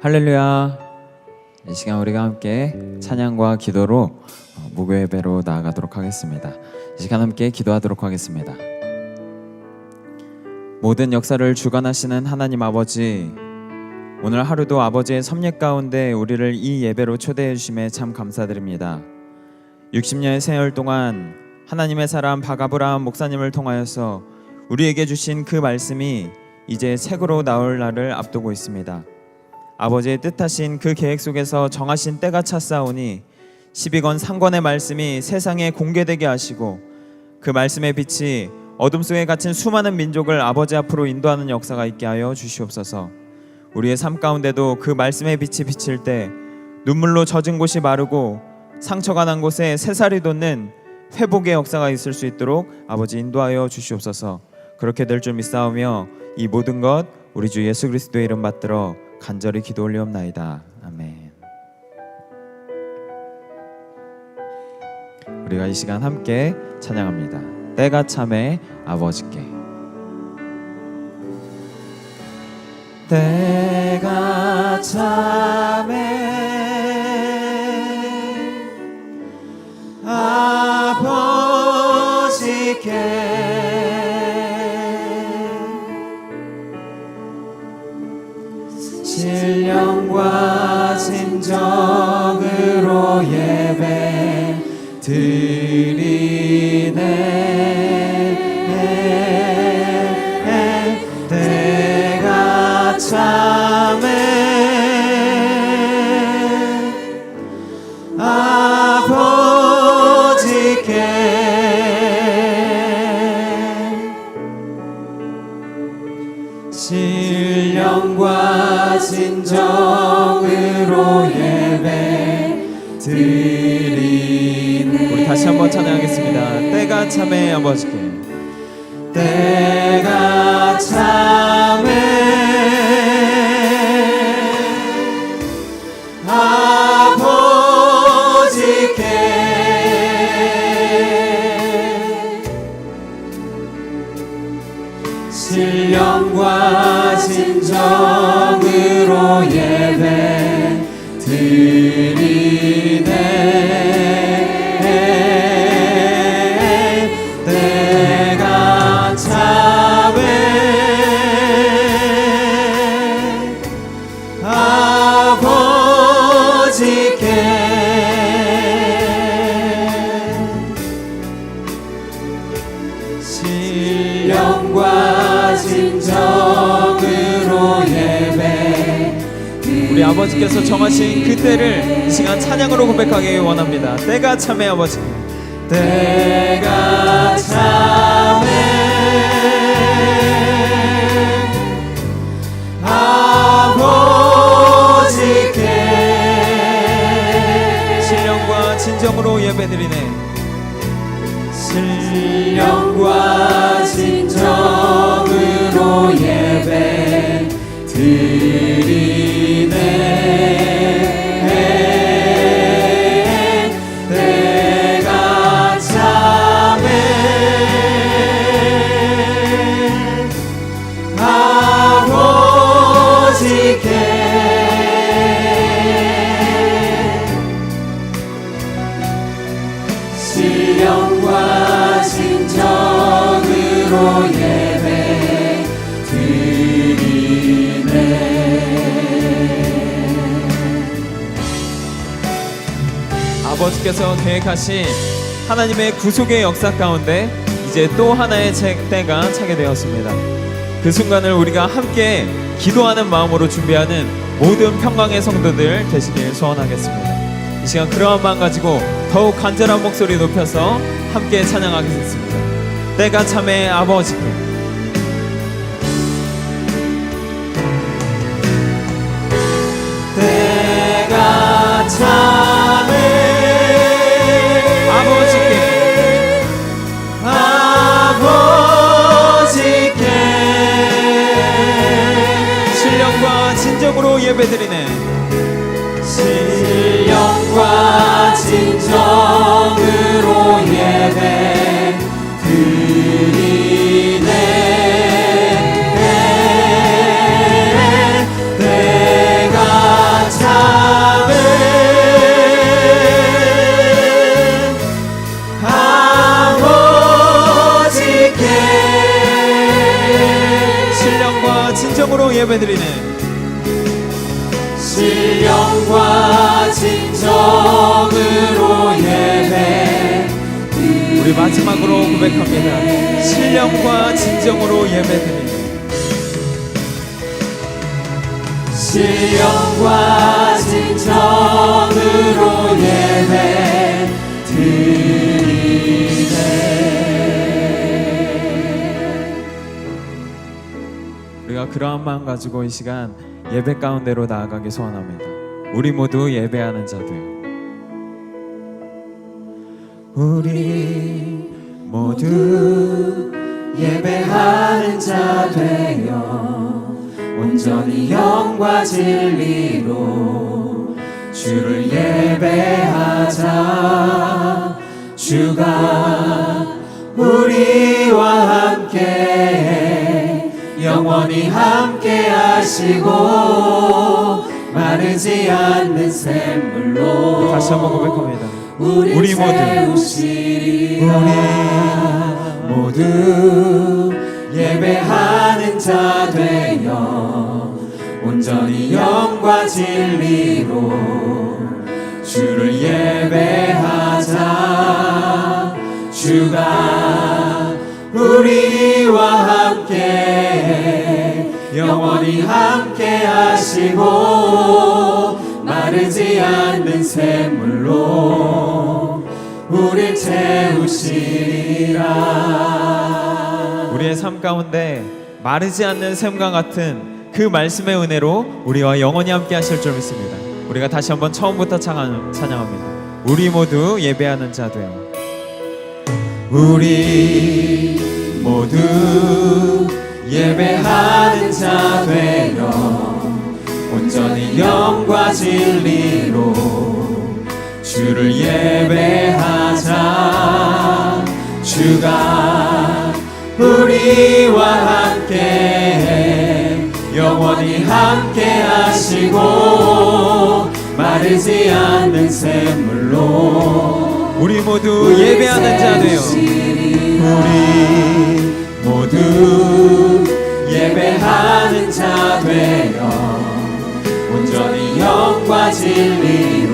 할렐루야. 이 시간 우리가 함께 찬양과 기도로 무교 예배로 나아가도록 하겠습니다. 이 시간 함께 기도하도록 하겠습니다. 모든 역사를 주관하시는 하나님 아버지, 오늘 하루도 아버지의 섭리 가운데 우리를 이 예배로 초대해 주심에 참 감사드립니다. 60년의 세월 동안 하나님의 사람 박아브라함 목사님을 통하여서 우리에게 주신 그 말씀이 이제 책으로 나올 날을 앞두고 있습니다. 아버지의 뜻하신 그 계획 속에서 정하신 때가 찼사오니 12권 상권의 말씀이 세상에 공개되게 하시고 그 말씀의 빛이 어둠 속에 갇힌 수많은 민족을 아버지 앞으로 인도하는 역사가 있게 하여 주시옵소서. 우리의 삶 가운데도 그 말씀의 빛이 비칠 때 눈물로 젖은 곳이 마르고 상처가 난 곳에 새살이 돋는 회복의 역사가 있을 수 있도록 아버지 인도하여 주시옵소서. 그렇게 될 줄 믿사오며 이 모든 것 우리 주 예수 그리스도의 이름 받들어 간절히 기도 올리옵나이다. 아멘. 우리가 이 시간 함께 찬양합니다. 때가 참에 아버지께. 때가 참에 아버지께 신령과 진정으로 예배 드리네. 때가 참에 아버지께 신령과 진정으로 예배 드리네. 우리 다시 한번 찬양하겠습니다. 때가 참에 아버지께. 때가 참에 아버지께 신령과 진정으로 예배 드리네. 때가 참에 아버지께 신령과 진정으로 예배. 우리 아버지께서 정하신 그 때를 이 시간 찬양으로 고백하기 원합니다. 때가 참에 아버지. 때가 참에 아버지께 신령과 진정으로 예배드리네. 신령과 진정으로 예배 드리네. 때가 참에 아버지께 신령과 진정으로 예배 드리네. 아버지께서 계획하신 하나님의 구속의 역사 가운데 이제 또 하나의 때가 차게 되었습니다. 그 순간을 우리가 함께 기도하는 마음으로 준비하는 모든 평강의 성도들 되시길 소원하겠습니다. 이 시간 그러한 마음 가지고 더욱 간절한 목소리 높여서 함께 찬양하겠습니다. 때가 참에 아버지께. 때가 참에 아버지께 아버지께 신령과 진정으로 예배드리네. 신령과 진정으로 예배 드리네. 때가 예배드리는 신령과 진정으로 예배. 우리 마지막으로 고백합니다. 신령과 진정으로 예배드리는 신령과 진정으로 예배 드리네. 우리가 그러한 마음 가지고 이 시간 예배 가운데로 나아가기 소원합니다. 우리 모두 예배하는 자 되요. 우리 모두 예배하는 자 되어 온전히 영과 진리로 주를 예배하자. 주가 우리와 함께 영원히 함께 하시고 마르지 않는 샘물로 다시 한번 고백합니다. 우리 채우시리라. 우리 모두 예배하는 자 되어 온전히 영과 진리로 주를 예배하자. 주가 우리와 함께 영원히 함께 하시고 마르지 않는 샘물로 우릴 채우시리라. 우리의 삶 가운데 마르지 않는 샘과 같은 그 말씀의 은혜로 우리와 영원히 함께 하실 줄 믿습니다. 우리가 다시 한번 처음부터 찬양합니다. 우리 모두 예배하는 자 되어 우리 모두 예배하는 자 되어 온전히 영과 진리로 주를 예배하자. 주가 우리와 함께 영원히 함께 하시고 마르지 않는 샘물로 우리 모두 예배하는 자 되어 우리 모두 예배하는 자 되어 온전히 영과 진리로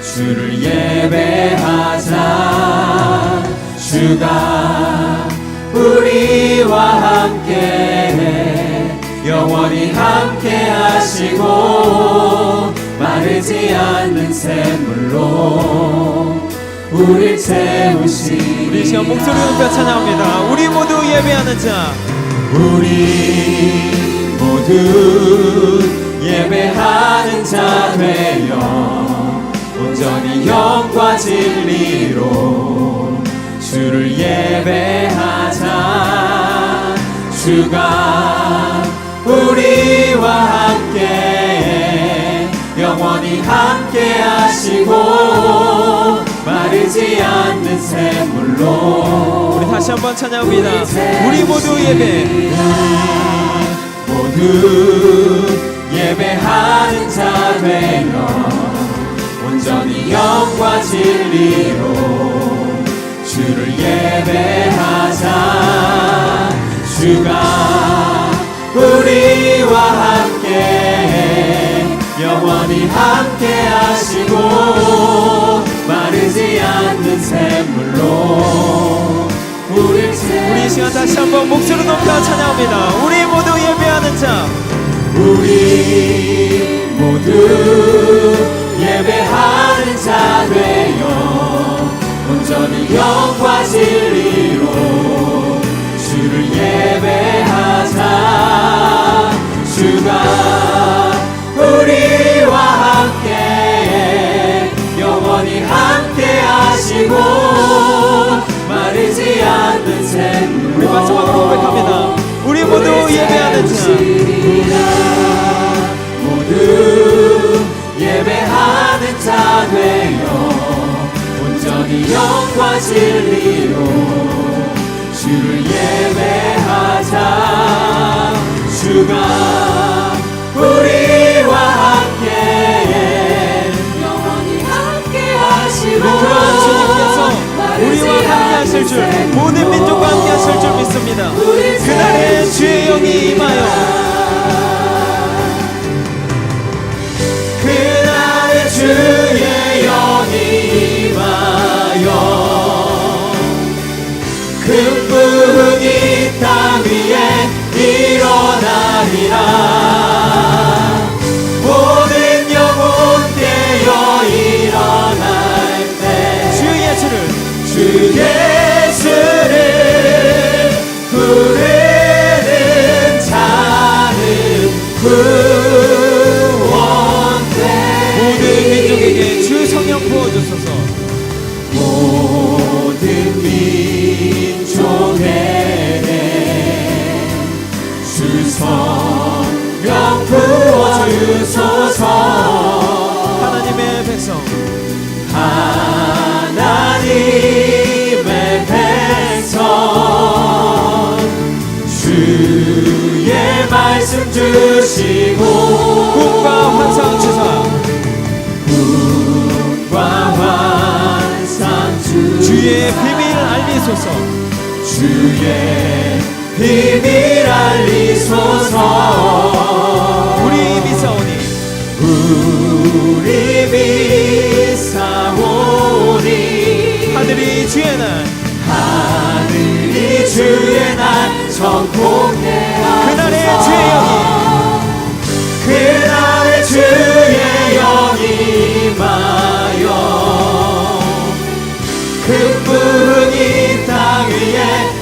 주를 예배하자. 주가 우리와 함께 영원히 함께 하시고 마르지 않는 샘물로 우릴 채우시리라. 우리 시간 목소리 높여 찬양합니다. 우리 모두 예배하는 자 우리 모두 예배하는 자 되어 온전히 영과 진리로 주를 예배하자. 주가 우리와 함께 영원히 함께 하시고 마르지 않는 샘물로 우리 다시 한번 찬양합니다. 우리 모두 예배 모두 예배하는 자 되어 온전히 영과 진리로 주를 예배하자. 주가 우리와 함께 영원히 함께 하시고 마르지 않는 샘물로 우리 시간 다시 한번 목소리 높여 찬양합니다. 우리 모두 예배하는 자 우리 모두 예배하는 자 되어 온전히 영과 진리로 주를 예배하자. 주가 우리와 함께 영원히 함께 하시고 마르지 않는 샘물로 우리 마지막으로 고백합니다. 우리 모두 예배하는 자 모두 예배하는 자 되어 온전히 영과 진리로 주를 예배하자. 주가 우리와 함께 영원히 함께 하시고 주님께서 우리와 함께 하실 줄 모든 민족과 함께 하실 줄 믿습니다. 그날에 주의 영이 임하여 구원되 모든 민족에게 주 성령 부어주소서. 모든 민족에게 주 성령 부어주소서. 하나님의 백성 하나님의 백성 주의 말씀 주시고 꿈과 환상 주사 꿈과 환상 주사 주의 비밀 알리소서. 주의 비밀 알리소서. 우리 미사오니 우리 미사오니 하늘이 주의 날 하늘이 주의 날 정복해 그날의 주의 영이 그날의 주의 영이 임하여 큰 부흥이 땅 위에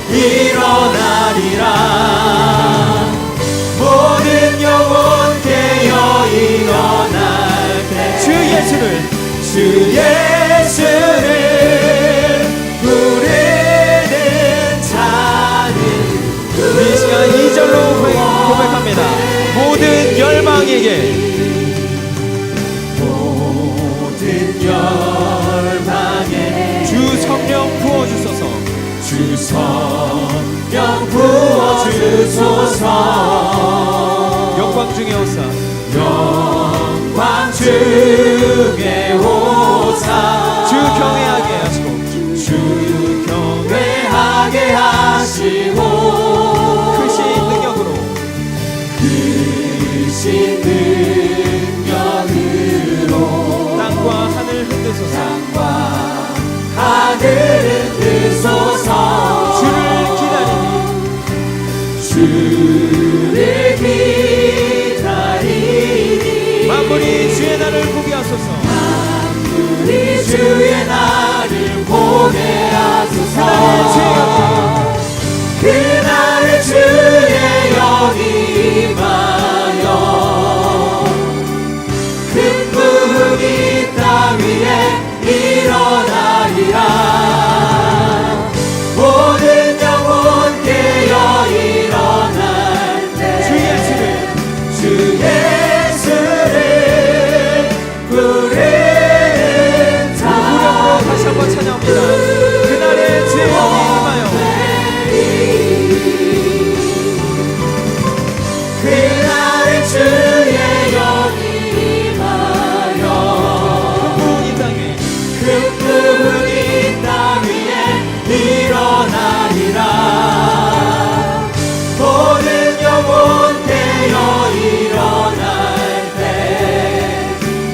일어나리라. 모든 영혼 깨어 일어날 때 주 예수를 주 예수를 부르는 자는 이 시간 2절로 고백합니다. 모든 열방에게 모든 열방에 주 성령 부어주소서. 주 성령 부어주소서. 영광 중에 오사 영광 중에 오사 주 경외하게 하시고 주 경외하게 하시고 크신 능력으로 크신 능력으로 땅과 하늘 흔드소서. 땅과 하늘 흔드소서. 주를 기다리니 주를 기다리니 만물이 주의 날을 보게 하소서. 우리 주의 날을 보게 하소서. 그날의 주의 영이 임하여 큰 부흥이 땅 위에 일어나리라. 모든 영혼 깨어 일어날 때 주 예수를 부르는 무력으로 다시 한번 찬양합니다. 그날의 주의 영이 임하여 그날의 주의 영이 임하여 큰 부흥이 땅에 큰 부흥이 땅 위에 일어나리라. 모든 영혼 깨어 일어날 때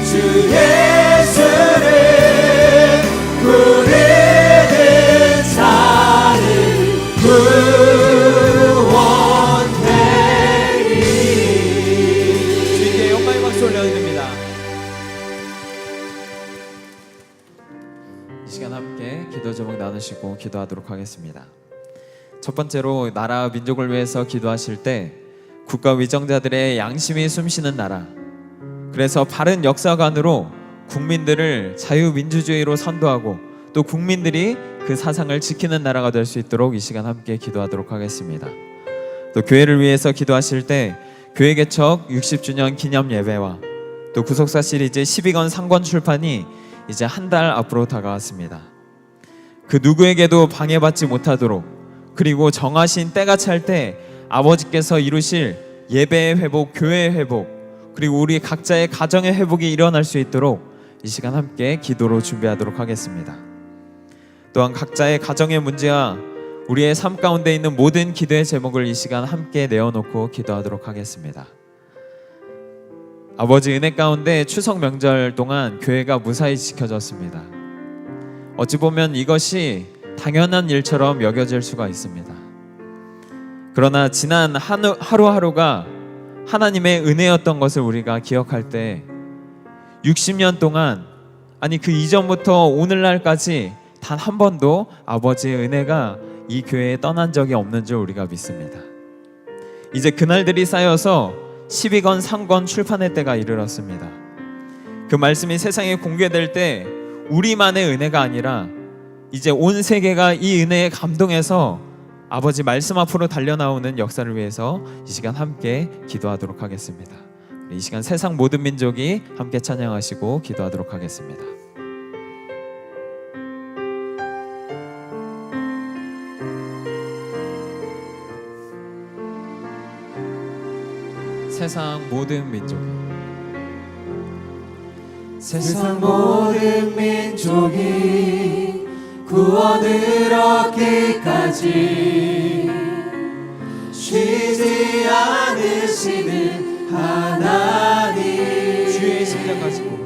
주 예수를 부르는 자는 구원되리. 주님께 영광의 박수 올려드립니다. 이 시간 함께 기도 제목 나누시고 기도하도록 하겠습니다. 첫 번째로 나라 민족을 위해서 기도하실 때 국가 위정자들의 양심이 숨쉬는 나라, 그래서 바른 역사관으로 국민들을 자유민주주의로 선도하고 또 국민들이 그 사상을 지키는 나라가 될 수 있도록 이 시간 함께 기도하도록 하겠습니다. 또 교회를 위해서 기도하실 때 교회 개척 60주년 기념 예배와 또 구속사 시리즈 12권 상권 출판이 이제 한 달 앞으로 다가왔습니다. 그 누구에게도 방해받지 못하도록, 그리고 정하신 때가 찰 때 아버지께서 이루실 예배의 회복, 교회의 회복, 그리고 우리 각자의 가정의 회복이 일어날 수 있도록 이 시간 함께 기도로 준비하도록 하겠습니다. 또한 각자의 가정의 문제와 우리의 삶 가운데 있는 모든 기도의 제목을 이 시간 함께 내어놓고 기도하도록 하겠습니다. 아버지 은혜 가운데 추석 명절 동안 교회가 무사히 지켜졌습니다. 어찌 보면 이것이 당연한 일처럼 여겨질 수가 있습니다. 그러나 지난 하루하루가 하나님의 은혜였던 것을 우리가 기억할 때 60년 동안, 아니 그 이전부터 오늘날까지 단 한 번도 아버지의 은혜가 이 교회에 떠난 적이 없는 줄 우리가 믿습니다. 이제 그날들이 쌓여서 12권, 3권 출판할 때가 이르렀습니다. 그 말씀이 세상에 공개될 때 우리만의 은혜가 아니라 이제 온 세계가 이 은혜에 감동해서 아버지 말씀 앞으로 달려나오는 역사를 위해서 이 시간 함께 기도하도록 하겠습니다. 이 시간 세상 모든 민족이 함께 찬양하시고 기도하도록 하겠습니다. 세상 모든 민족이 세상 모든 민족이 구원을 얻기까지 쉬지 않으시는 하나님, 주의 심장 가지고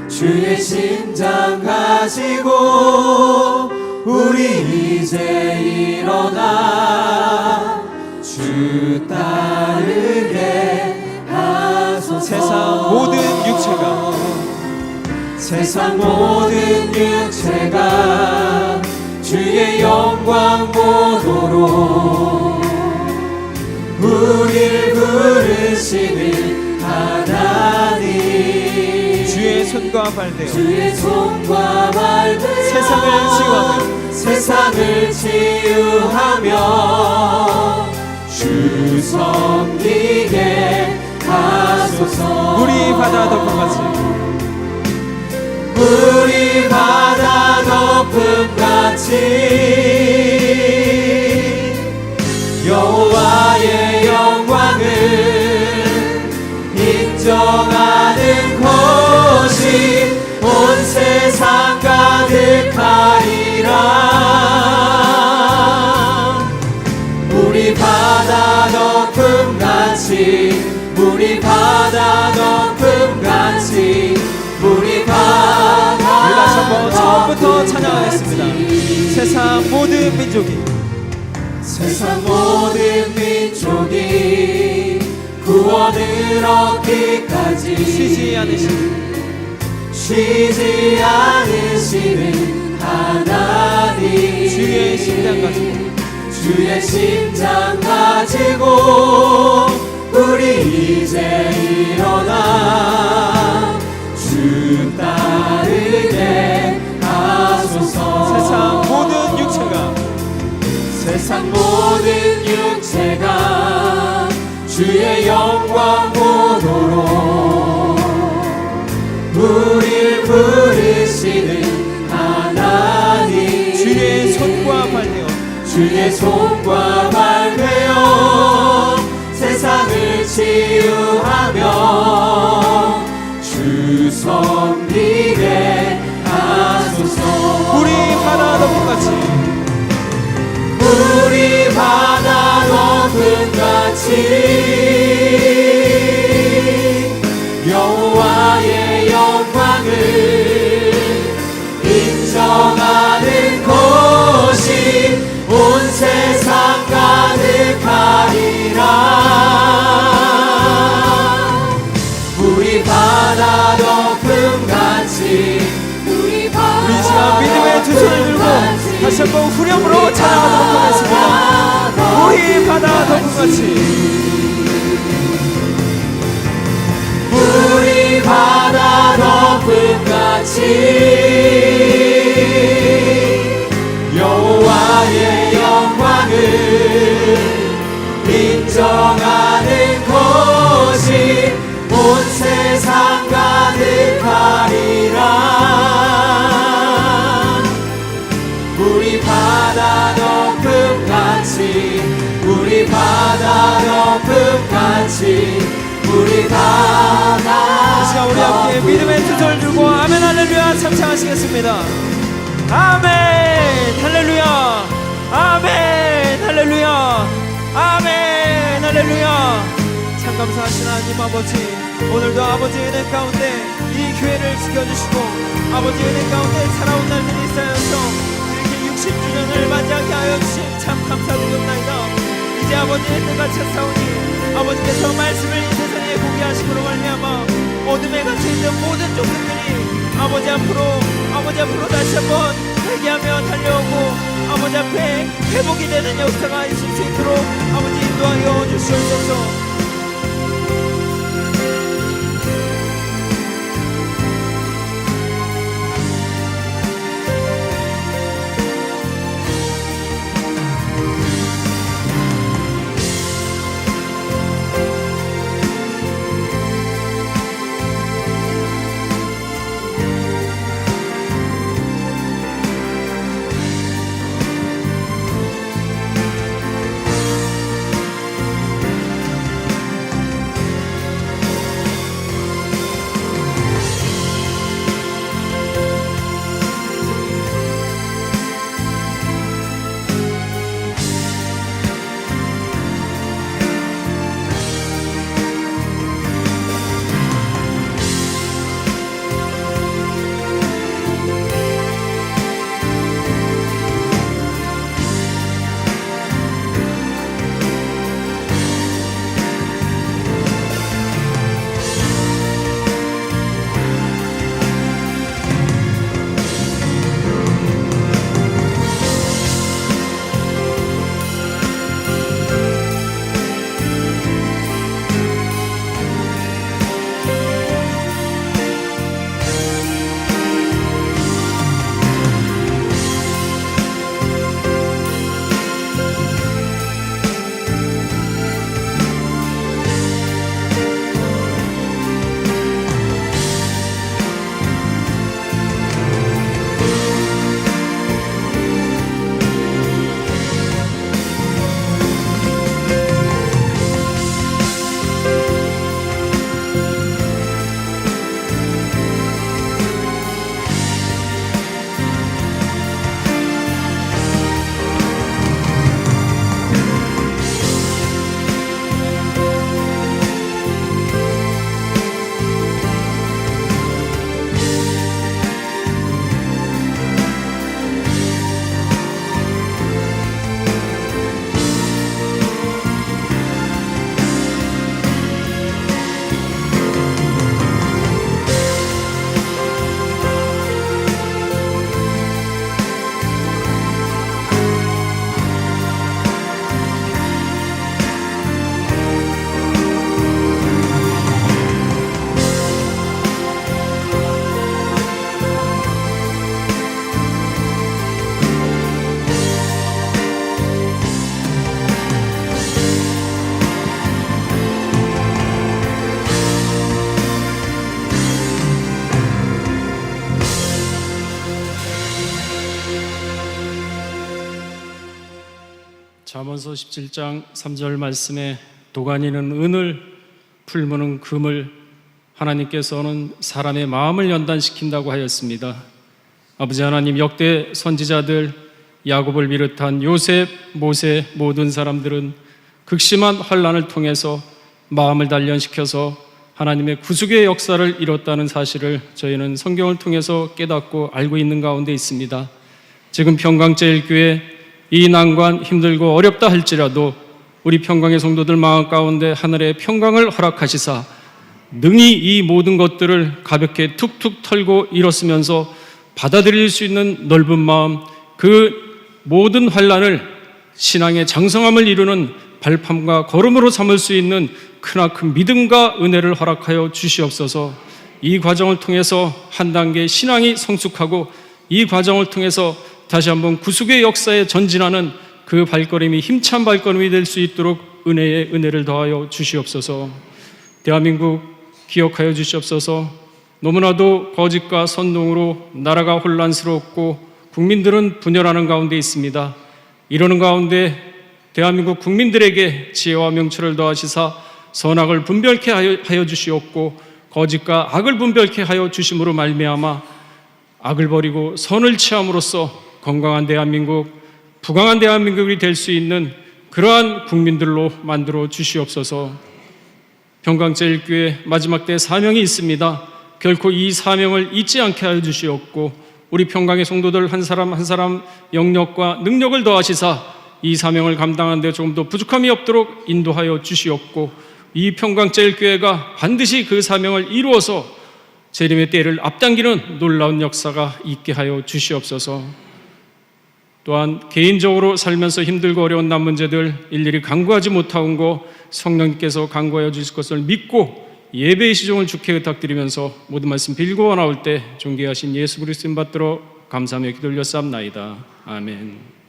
주의 심장 가지고 우리 이제 일어나 주 따르게 하소서. 세상 모든 육체가 주의 영광 보도록 우릴 부르시는 하나님, 주의 손과 발대어 주의 손과 발대어 세상을 치유하며 주 섬기게 하소서. 물이 바다 덮음같이 물이 바다 덮음같이 여호와의 영광을 인정하는 것이 온 세상 가득하리라. 물이 바다 덮음같이 물이 바다 덮음같이 물이 바다 우리 다시 한번 처음부터 찬양하겠습니다. 세상 모든 민족이 구원을 얻기까지 쉬지 않으시는 하나님, 주의 심장 가지고 우리 이제 일어나 주 따르게 하소서. 세상 모든 육체가 주의 영광 보도록 우릴 부르시는 하나님, 주의 손과 발되어 세상을 치유하며 주 섬기게 하소서. 물이 바다 덮음같이 여호와의 영광을 인정하는 것이 온 세상 가득하리라. 물이 바다 덮음같이 우리 시간 믿음의 두 손을 들고 다시 한번 후렴으로 찬양하도록 하겠습니다. 물이 바다 덮음같이 물이 바다 덮음같이 여호와의 영광을 인정하는 것이 온 세상 가득하리라. 물이 바다 덮음같이 물이 바다 덮음같이 물이 바다. 이 시간 우리 함께 믿음의 두 손을 들고 아멘 할렐루야 찬양하시겠습니다. 아멘 할렐루야 아멘 할렐루야 아멘 할렐루야. 참 감사하신 하나님 아버지, 오늘도 아버지의 은혜 가운데 이 교회를 지켜주시고 아버지의 은혜 가운데 살아온 날들이 쌓여서 이렇게 60주년을 맞이하게 하여 주신 참 감사드리옵나이다. 이제 아버지의 때가 찼사오니 아버지께서 말씀을 이 세상에 공개하심으로 말미암아 어둠에 갇혀있는 모든 종들이 아버지 앞으로 다시 한번 회개하며 달려오고 아버지 앞에 회복이 되는 역사가 있을 수 있도록 아버지 인도하여 주시옵소서. 잠언서 17장 3절 말씀에 도가니는 은을, 풀무는 금을, 하나님께서는 사람의 마음을 연단시킨다고 하였습니다. 아버지 하나님, 역대 선지자들 야곱을 비롯한 요셉, 모세 모든 사람들은 극심한 환난을 통해서 마음을 단련시켜서 하나님의 구속의 역사를 이뤘다는 사실을 저희는 성경을 통해서 깨닫고 알고 있는 가운데 있습니다. 지금 평강제일교회 이 난관 힘들고 어렵다 할지라도 우리 평강의 성도들 마음 가운데 하늘의 평강을 허락하시사 능히 이 모든 것들을 가볍게 툭툭 털고 일었으면서 받아들일 수 있는 넓은 마음, 그 모든 환난을 신앙의 장성함을 이루는 발판과 걸음으로 삼을 수 있는 크나큰 믿음과 은혜를 허락하여 주시옵소서. 이 과정을 통해서 한 단계 신앙이 성숙하고 이 과정을 통해서 다시 한번 구속의 역사에 전진하는 그 발걸음이 힘찬 발걸음이 될 수 있도록 은혜의 은혜를 더하여 주시옵소서. 대한민국 기억하여 주시옵소서. 너무나도 거짓과 선동으로 나라가 혼란스럽고 국민들은 분열하는 가운데 있습니다. 이러는 가운데 대한민국 국민들에게 지혜와 명철을 더하시사 선악을 분별케 하여 주시옵고 거짓과 악을 분별케 하여 주심으로 말미암아 악을 버리고 선을 취함으로써 건강한 대한민국, 부강한 대한민국이 될 수 있는 그러한 국민들로 만들어 주시옵소서. 평강제일교회 마지막 때 사명이 있습니다. 결코 이 사명을 잊지 않게 하여 주시옵고 우리 평강의 성도들 한 사람 한 사람 영역과 능력을 더하시사 이 사명을 감당하는 데 조금 더 부족함이 없도록 인도하여 주시옵고 이 평강제일교회가 반드시 그 사명을 이루어서 재림의 때를 앞당기는 놀라운 역사가 있게 하여 주시옵소서. 또한 개인적으로 살면서 힘들고 어려운 남 문제들 일일이 간구하지 못한 거 성령님께서 간구하여 주실 것을 믿고 예배의 시종을 주께 부탁드리면서 모든 말씀 빌고 나올 때 존귀하신 예수 그리스도 님 받들어 감사하며 기도 올렸사옵나이다. 아멘.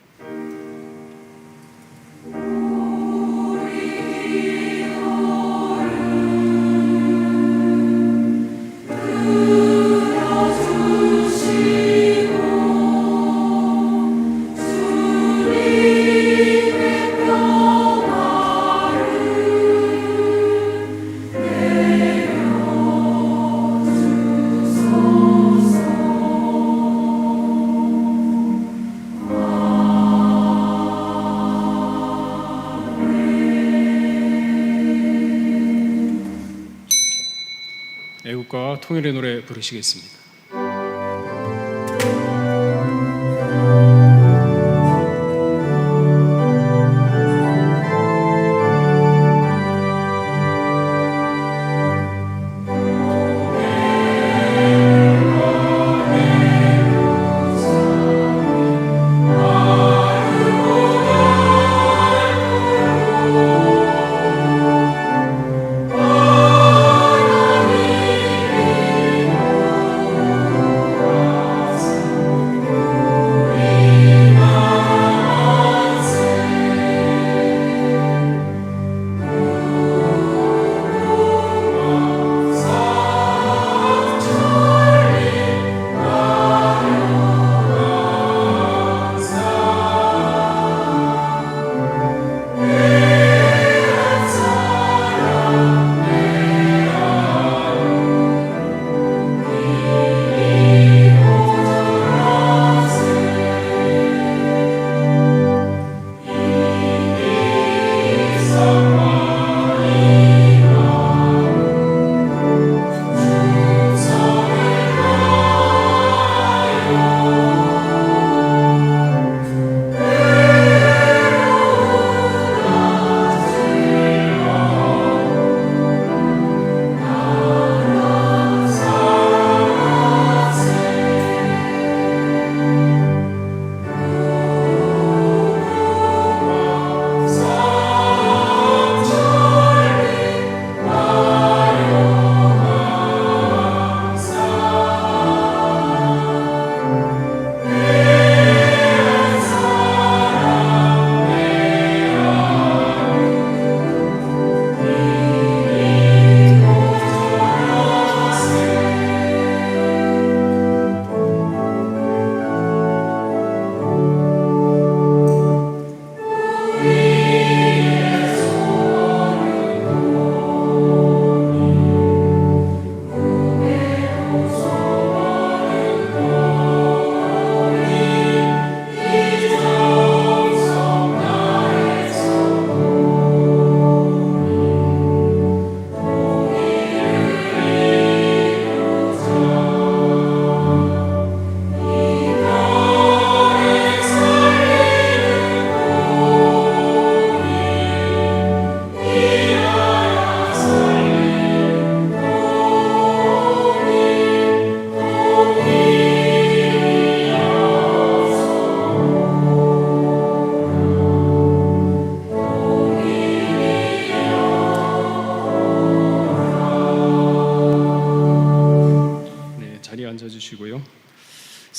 애국가 통일의 노래 부르시겠습니다.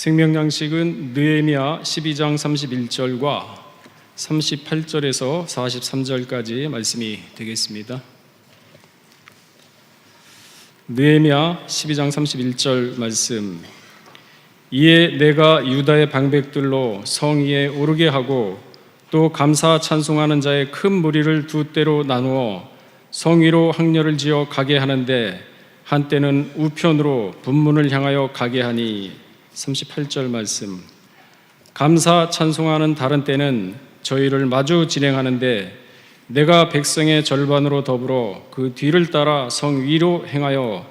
생명양식은 느헤미야 12장 31절과 38절에서 43절까지 말씀이 되겠습니다. 느헤미야 12장 31절 말씀. 이에 내가 유다의 방백들로 성 위에 오르게 하고 또 감사 찬송하는 자의 큰 무리를 두 때로 나누어 성 위로 항렬을 지어 가게 하는데 한때는 우편으로 분문을 향하여 가게 하니. 38절 말씀. 감사 찬송하는 다른 때는 저희를 마주 진행하는데 내가 백성의 절반으로 더불어 그 뒤를 따라 성 위로 행하여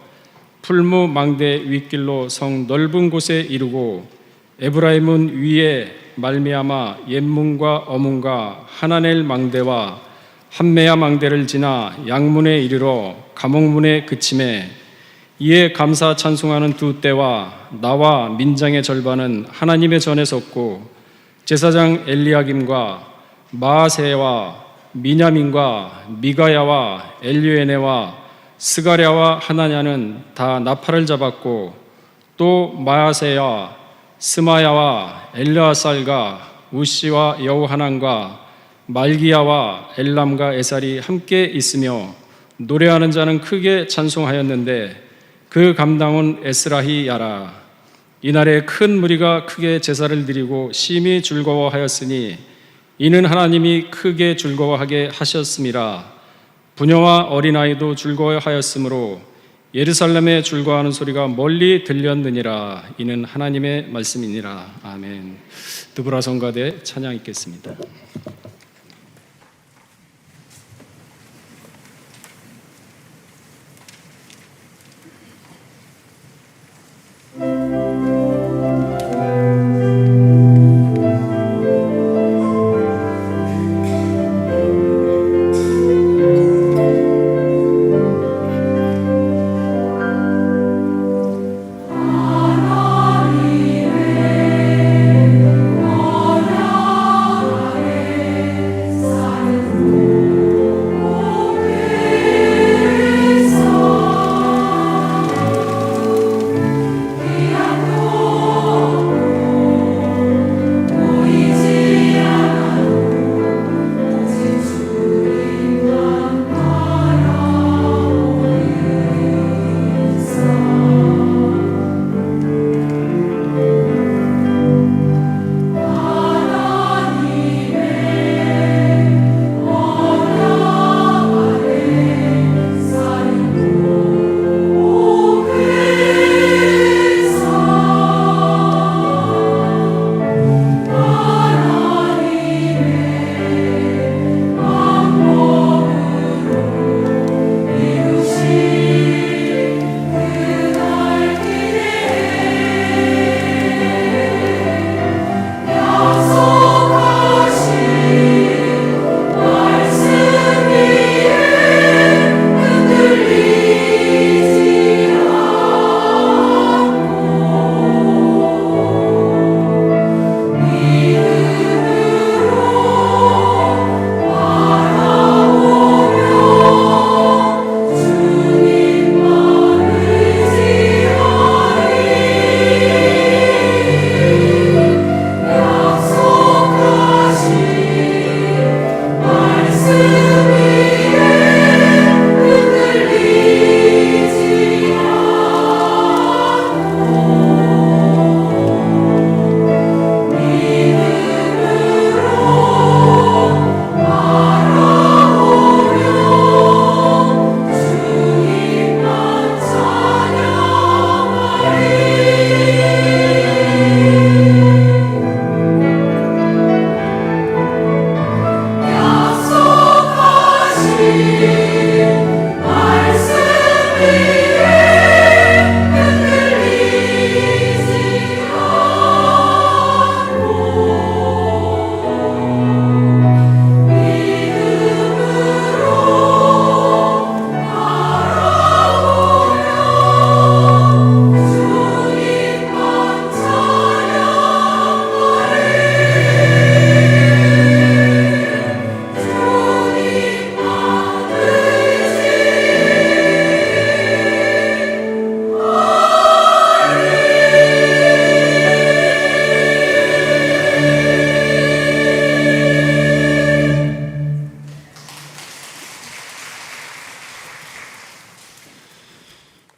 풀무 망대 윗길로 성 넓은 곳에 이르고 에브라임은 위에 말미암아 옛문과 어문과 하나넬 망대와 한메야 망대를 지나 양문에 이르러 감옥문에 그침에 이에 감사 찬송하는 두 때와 나와 민장의 절반은 하나님의 전에 섰고 제사장 엘리야김과 마아세와 미냐민과 미가야와 엘류에네와 스가랴와 하나냐는 다 나팔을 잡았고 또 마아세야 스마야와 엘르아살과 우시와 여호하난과 말기야와 엘람과 에살이 함께 있으며 노래하는 자는 크게 찬송하였는데 그 감당은 에스라히야라. 이날에 큰 무리가 크게 제사를 드리고 심히 즐거워하였으니 이는 하나님이 크게 즐거워하게 하셨음이라. 부녀와 어린아이도 즐거워하였으므로 예루살렘에 즐거워하는 소리가 멀리 들렸느니라. 이는 하나님의 말씀이니라. 아멘. 드보라 성가대 찬양 있겠습니다.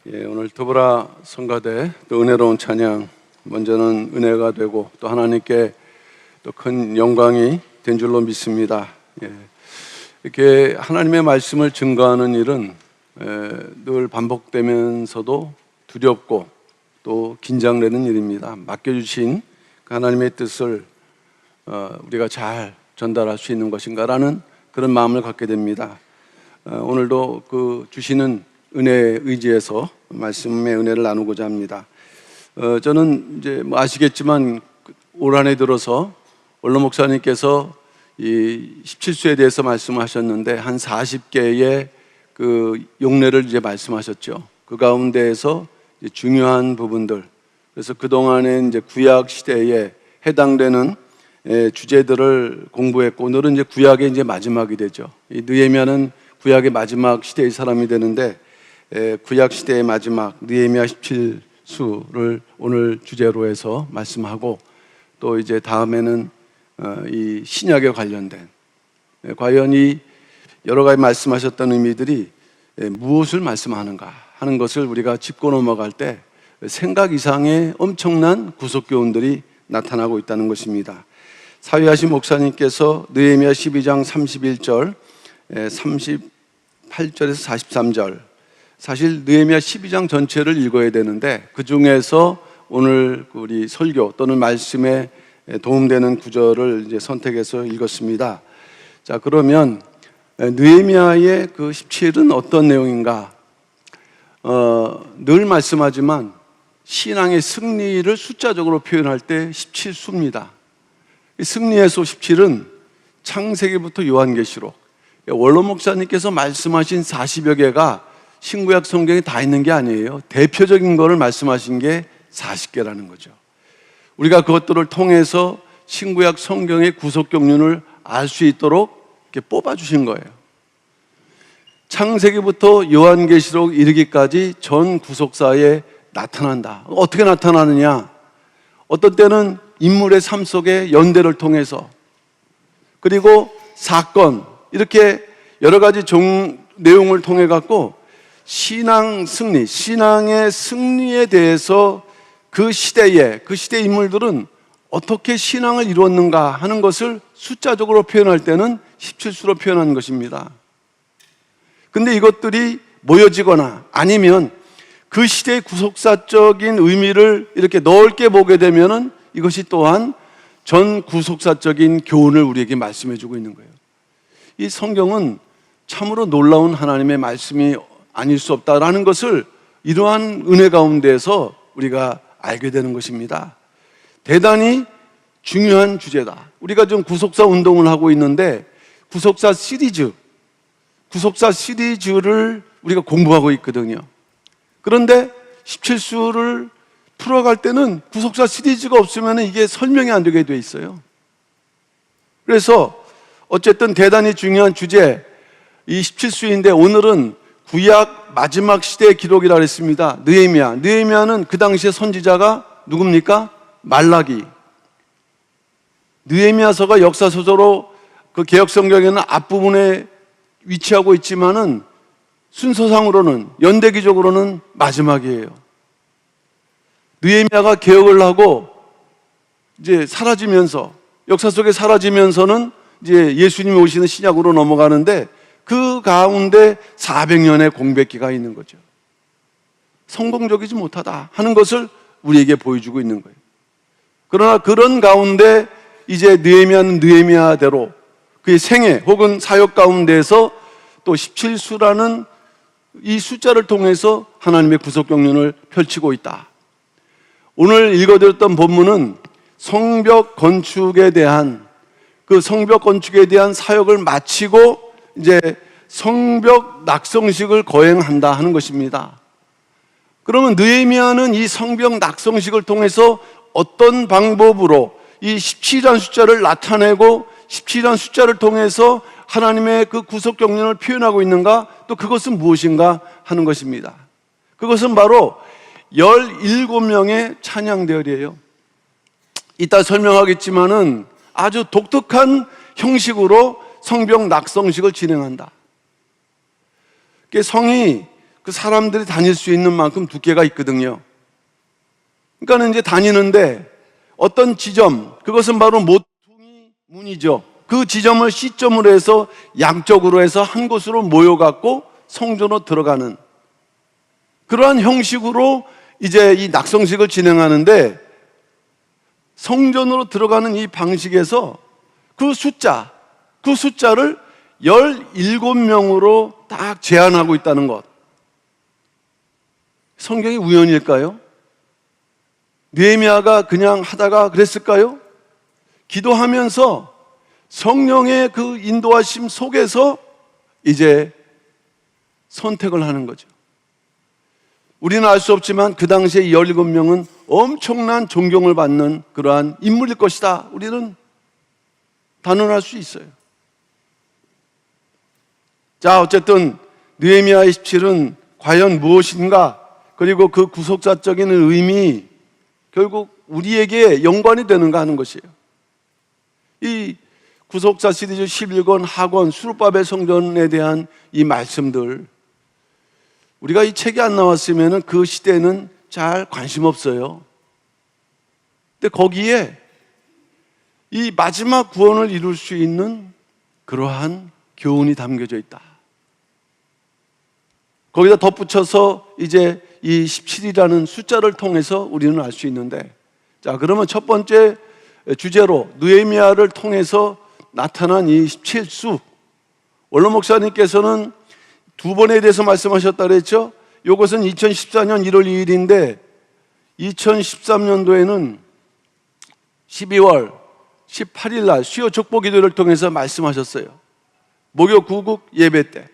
오늘 더불어 성가대 또 은혜로운 찬양, 먼저는 은혜가 되고 또 하나님께 또 큰 영광이 된 줄로 믿습니다. 이렇게 하나님의 말씀을 증거하는 일은 늘 반복되면서도 두렵고 또 긴장되는 일입니다. 맡겨주신 그 하나님의 뜻을 우리가 잘 전달할 수 있는 것인가라는 그런 마음을 갖게 됩니다. 오늘도 그 주시는 은혜에 의지해서 말씀의 은혜를 나누고자 합니다. 저는 이제 뭐 아시겠지만 올 한 해 들어서 원로 목사님께서 이 17수에 대해서 말씀하셨는데 한 40개의 그 용례를 이제 말씀하셨죠. 그 가운데에서 이제 중요한 부분들, 그래서 그 동안에 이제 구약 시대에 해당되는 주제들을 공부했고, 오늘은 이제 구약의 이제 마지막이 되죠. 이 느헤미야는 구약의 마지막 시대의 사람이 되는데, 구약 시대의 마지막 느헤미야 17수를 오늘 주제로 해서 말씀하고, 또 이제 다음에는 이 신약에 관련된 과연 이 여러 가지 말씀하셨던 의미들이 무엇을 말씀하는가 하는 것을 우리가 짚고 넘어갈 때 생각 이상의 엄청난 구속 교훈들이 나타나고 있다는 것입니다. 사위하신 목사님께서 느헤미야 12장 31절, 38절에서 43절, 사실 느헤미야 12장 전체를 읽어야 되는데 그 중에서 오늘 우리 설교 또는 말씀에 도움되는 구절을 이제 선택해서 읽었습니다. 자, 그러면 느헤미야의 그 17은 어떤 내용인가? 늘 말씀하지만 신앙의 승리를 숫자적으로 표현할 때 17수입니다. 승리의 수 17은 창세기부터 요한계시록, 원로 목사님께서 말씀하신 40여 개가 신구약 성경에 다 있는 게 아니에요. 대표적인 거를 말씀하신 게 40개라는 거죠. 우리가 그것들을 통해서 신구약 성경의 구속 경륜을 알 수 있도록 이렇게 뽑아주신 거예요. 창세기부터 요한계시록 이르기까지 전 구속사에 나타난다. 어떻게 나타나느냐? 어떤 때는 인물의 삶 속의 연대를 통해서, 그리고 사건, 이렇게 여러 가지 내용을 통해 갖고 신앙 승리, 신앙의 승리에 대해서 그 시대의 인물들은 어떻게 신앙을 이루었는가 하는 것을 숫자적으로 표현할 때는 17수로 표현한 것입니다. 근데 이것들이 모여지거나 아니면 그 시대의 구속사적인 의미를 이렇게 넓게 보게 되면은 이것이 또한 전 구속사적인 교훈을 우리에게 말씀해 주고 있는 거예요. 이 성경은 참으로 놀라운 하나님의 말씀이 아닐 수 없다라는 것을 이러한 은혜 가운데에서 우리가 알게 되는 것입니다. 대단히 중요한 주제다. 우리가 좀 구속사 운동을 하고 있는데 구속사 시리즈를 우리가 공부하고 있거든요. 그런데 17수를 풀어갈 때는 구속사 시리즈가 없으면 이게 설명이 안 되게 돼 있어요. 그래서 어쨌든 대단히 중요한 주제, 이 17수인데 오늘은 구약 마지막 시대의 기록이라고 했습니다. 느헤미야는 그 당시의 선지자가 누굽니까? 말라기. 느헤미야서가 역사서적으로 그 개혁성경에는 앞부분에 위치하고 있지만은 순서상으로는, 연대기적으로는 마지막이에요. 느헤미야가 개혁을 하고 이제 사라지면서, 역사 속에 사라지면서는 이제 예수님이 오시는 신약으로 넘어가는데 그 가운데 400년의 공백기가 있는 거죠. 성공적이지 못하다 하는 것을 우리에게 보여주고 있는 거예요. 그러나 그런 가운데 이제 느헤미야는 느헤미야대로 그의 생애 혹은 사역 가운데에서 또 17수라는 이 숫자를 통해서 하나님의 구속 경륜을 펼치고 있다. 오늘 읽어드렸던 본문은 성벽 건축에 대한 사역을 마치고 이제 성벽 낙성식을 거행한다 하는 것입니다. 그러면 느헤미야는 이 성벽 낙성식을 통해서 어떤 방법으로 이 17이라는 숫자를 나타내고 17이라는 숫자를 통해서 하나님의 그 구속 경륜을 표현하고 있는가? 또 그것은 무엇인가 하는 것입니다. 그것은 바로 17명의 찬양대열이에요. 이따 설명하겠지만은 아주 독특한 형식으로 성벽 낙성식을 진행한다. 성이 그 사람들이 다닐 수 있는 만큼 두께가 있거든요. 그러니까 이제 다니는데 어떤 지점, 그것은 바로 모퉁이 문이죠. 그 지점을 시점으로 해서 양쪽으로 해서 한 곳으로 모여갖고 성전으로 들어가는 그러한 형식으로 이제 이 낙성식을 진행하는데, 성전으로 들어가는 이 방식에서 그 숫자를 17명으로 딱 제한하고 있다는 것. 성경이 우연일까요? 느헤미야가 그냥 하다가 그랬을까요? 기도하면서 성령의 그 인도하심 속에서 이제 선택을 하는 거죠. 우리는 알 수 없지만 그 당시에 17명은 엄청난 존경을 받는 그러한 인물일 것이다. 우리는 단언할 수 있어요. 자, 어쨌든 느헤미야 27은 과연 무엇인가, 그리고 그 구속사적인 의미, 결국 우리에게 연관이 되는가 하는 것이에요. 이 구속사 시리즈 11권 하권 수르바벨 성전에 대한 이 말씀들, 우리가 이 책이 안 나왔으면 그 시대는 잘 관심 없어요. 근데 거기에 이 마지막 구원을 이룰 수 있는 그러한 교훈이 담겨져 있다. 거기다 덧붙여서 이제 이 17이라는 숫자를 통해서 우리는 알 수 있는데, 자, 그러면 첫 번째 주제로 느헤미야를 통해서 나타난 이 17수, 원로 목사님께서는 두 번에 대해서 말씀하셨다 그랬죠. 이것은 2014년 1월 2일인데 2013년도에는 12월 18일 날 수요 족보 기도를 통해서 말씀하셨어요. 목요 구국 예배 때.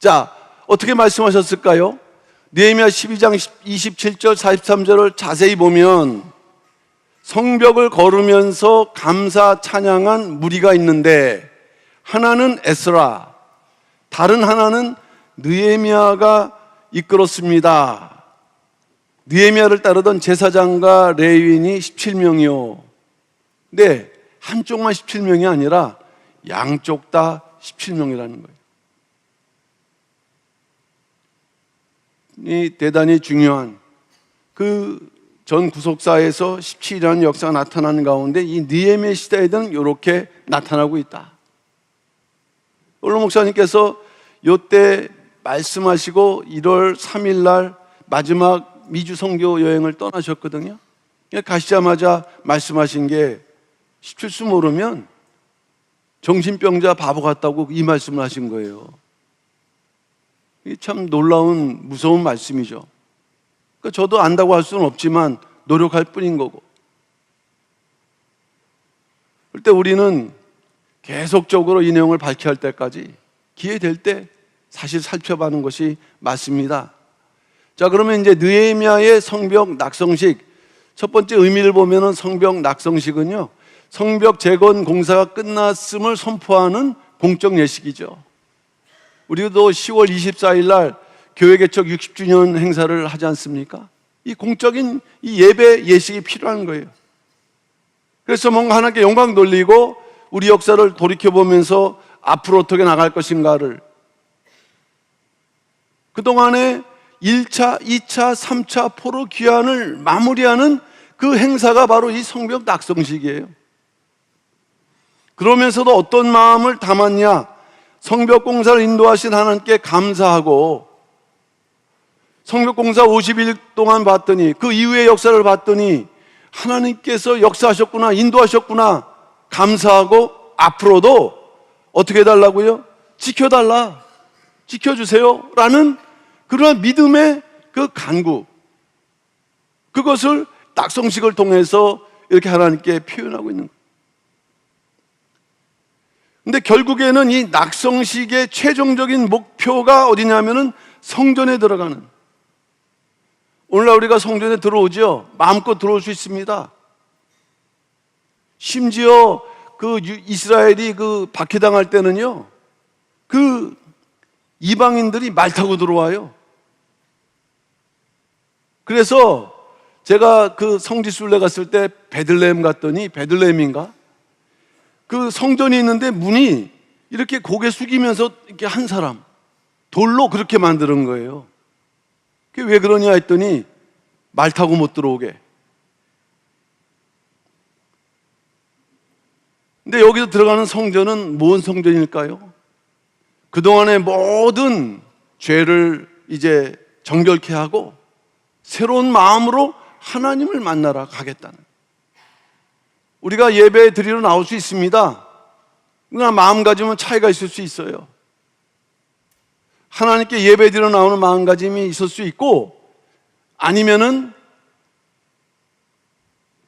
자, 어떻게 말씀하셨을까요? 느헤미야 12장 27절 43절을 자세히 보면 성벽을 걸으면서 감사 찬양한 무리가 있는데, 하나는 에스라, 다른 하나는 느헤미야가 이끌었습니다. 느헤미야를 따르던 제사장과 레위인이 17명이요. 근데 한쪽만 17명이 아니라 양쪽 다 17명이라는 거예요. 이 대단히 중요한 그 전 구속사에서 17이라는 역사가 나타나는 가운데 이 느헤미야 시대에는 이렇게 나타나고 있다. 원로 목사님께서 이때 말씀하시고 1월 3일 날 마지막 미주 선교 여행을 떠나셨거든요. 가시자마자 말씀하신 게 17수 모르면 정신병자 바보 같다고 이 말씀을 하신 거예요. 이게 참 놀라운 무서운 말씀이죠. 그러니까 저도 안다고 할 수는 없지만 노력할 뿐인 거고, 그럴 때 우리는 계속적으로 이 내용을 밝혀야 할 때까지 기회 될 때 사실 살펴보는 것이 맞습니다. 자, 그러면 이제 느헤미야의 성벽 낙성식, 첫 번째 의미를 보면은 성벽 낙성식은요, 성벽 재건 공사가 끝났음을 선포하는 공적 예식이죠. 우리도 10월 24일 날 교회 개척 60주년 행사를 하지 않습니까? 이 공적인 이 예배 예식이 필요한 거예요. 그래서 뭔가 하나님께 영광 돌리고 우리 역사를 돌이켜보면서 앞으로 어떻게 나갈 것인가를, 그동안에 1차, 2차, 3차 포로 귀환을 마무리하는 그 행사가 바로 이 성벽 낙성식이에요. 그러면서도 어떤 마음을 담았냐? 성벽 공사를 인도하신 하나님께 감사하고, 성벽 공사 50일 동안 봤더니, 그 이후의 역사를 봤더니 하나님께서 역사하셨구나, 인도하셨구나, 감사하고 앞으로도 어떻게 해달라고요? 지켜달라, 지켜주세요 라는 그러한 믿음의 그 간구, 그것을 낙성식을 통해서 이렇게 하나님께 표현하고 있는 거예요. 근데 결국에는 이 낙성식의 최종적인 목표가 어디냐면은 성전에 들어가는, 오늘날 우리가 성전에 들어오죠. 마음껏 들어올 수 있습니다. 심지어 그 이스라엘이 그 박해당할 때는요, 그 이방인들이 말 타고 들어와요. 그래서 제가 그 성지순례 갔을 때 베들레헴 갔더니, 베들레헴인가? 그 성전이 있는데 문이 이렇게 고개 숙이면서 이렇게 한 사람, 돌로 그렇게 만드는 거예요. 그게 왜 그러냐 했더니 말 타고 못 들어오게. 근데 여기서 들어가는 성전은 뭔 성전일까요? 그동안의 모든 죄를 이제 정결케 하고 새로운 마음으로 하나님을 만나러 가겠다는. 우리가 예배 드리러 나올 수 있습니다. 그러나 마음가짐은 차이가 있을 수 있어요. 하나님께 예배 드리러 나오는 마음가짐이 있을 수 있고, 아니면은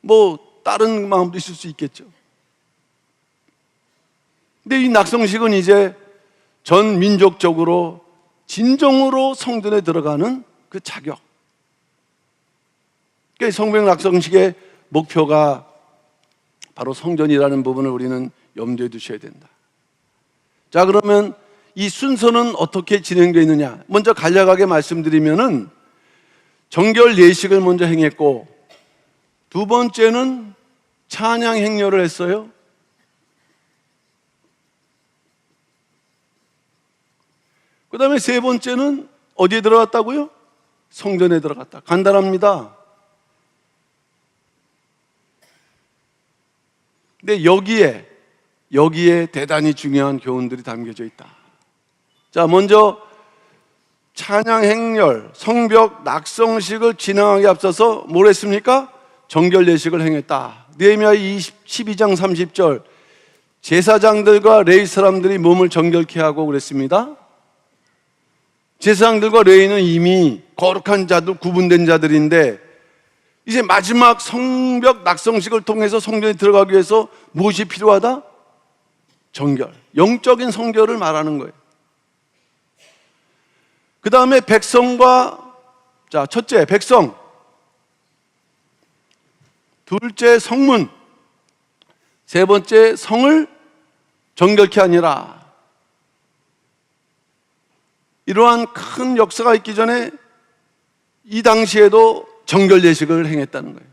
뭐 다른 마음도 있을 수 있겠죠. 근데 이 낙성식은 이제 전 민족적으로 진정으로 성전에 들어가는 그 자격. 그러니까 성백 낙성식의 목표가 바로 성전이라는 부분을 우리는 염두에 두셔야 된다. 자, 그러면 이 순서는 어떻게 진행되어 있느냐? 먼저 간략하게 말씀드리면은 정결 예식을 먼저 행했고, 두 번째는 찬양 행렬을 했어요. 그 다음에 세 번째는 어디에 들어갔다고요? 성전에 들어갔다. 간단합니다. 근데 여기에 대단히 중요한 교훈들이 담겨져 있다. 자, 먼저 찬양 행렬, 성벽 낙성식을 진행하기 앞서서 뭘 했습니까? 정결 예식을 행했다. 느헤미야 12장 30절, 제사장들과 레위 사람들이 몸을 정결케 하고 그랬습니다. 제사장들과 레위는 이미 거룩한 자들, 구분된 자들인데 이제 마지막 성벽 낙성식을 통해서 성전에 들어가기 위해서 무엇이 필요하다? 정결, 영적인 성결을 말하는 거예요. 그 다음에 백성과, 자, 첫째 백성, 둘째 성문, 세 번째 성을 정결케 하니라. 이러한 큰 역사가 있기 전에 이 당시에도 정결 예식을 행했다는 거예요.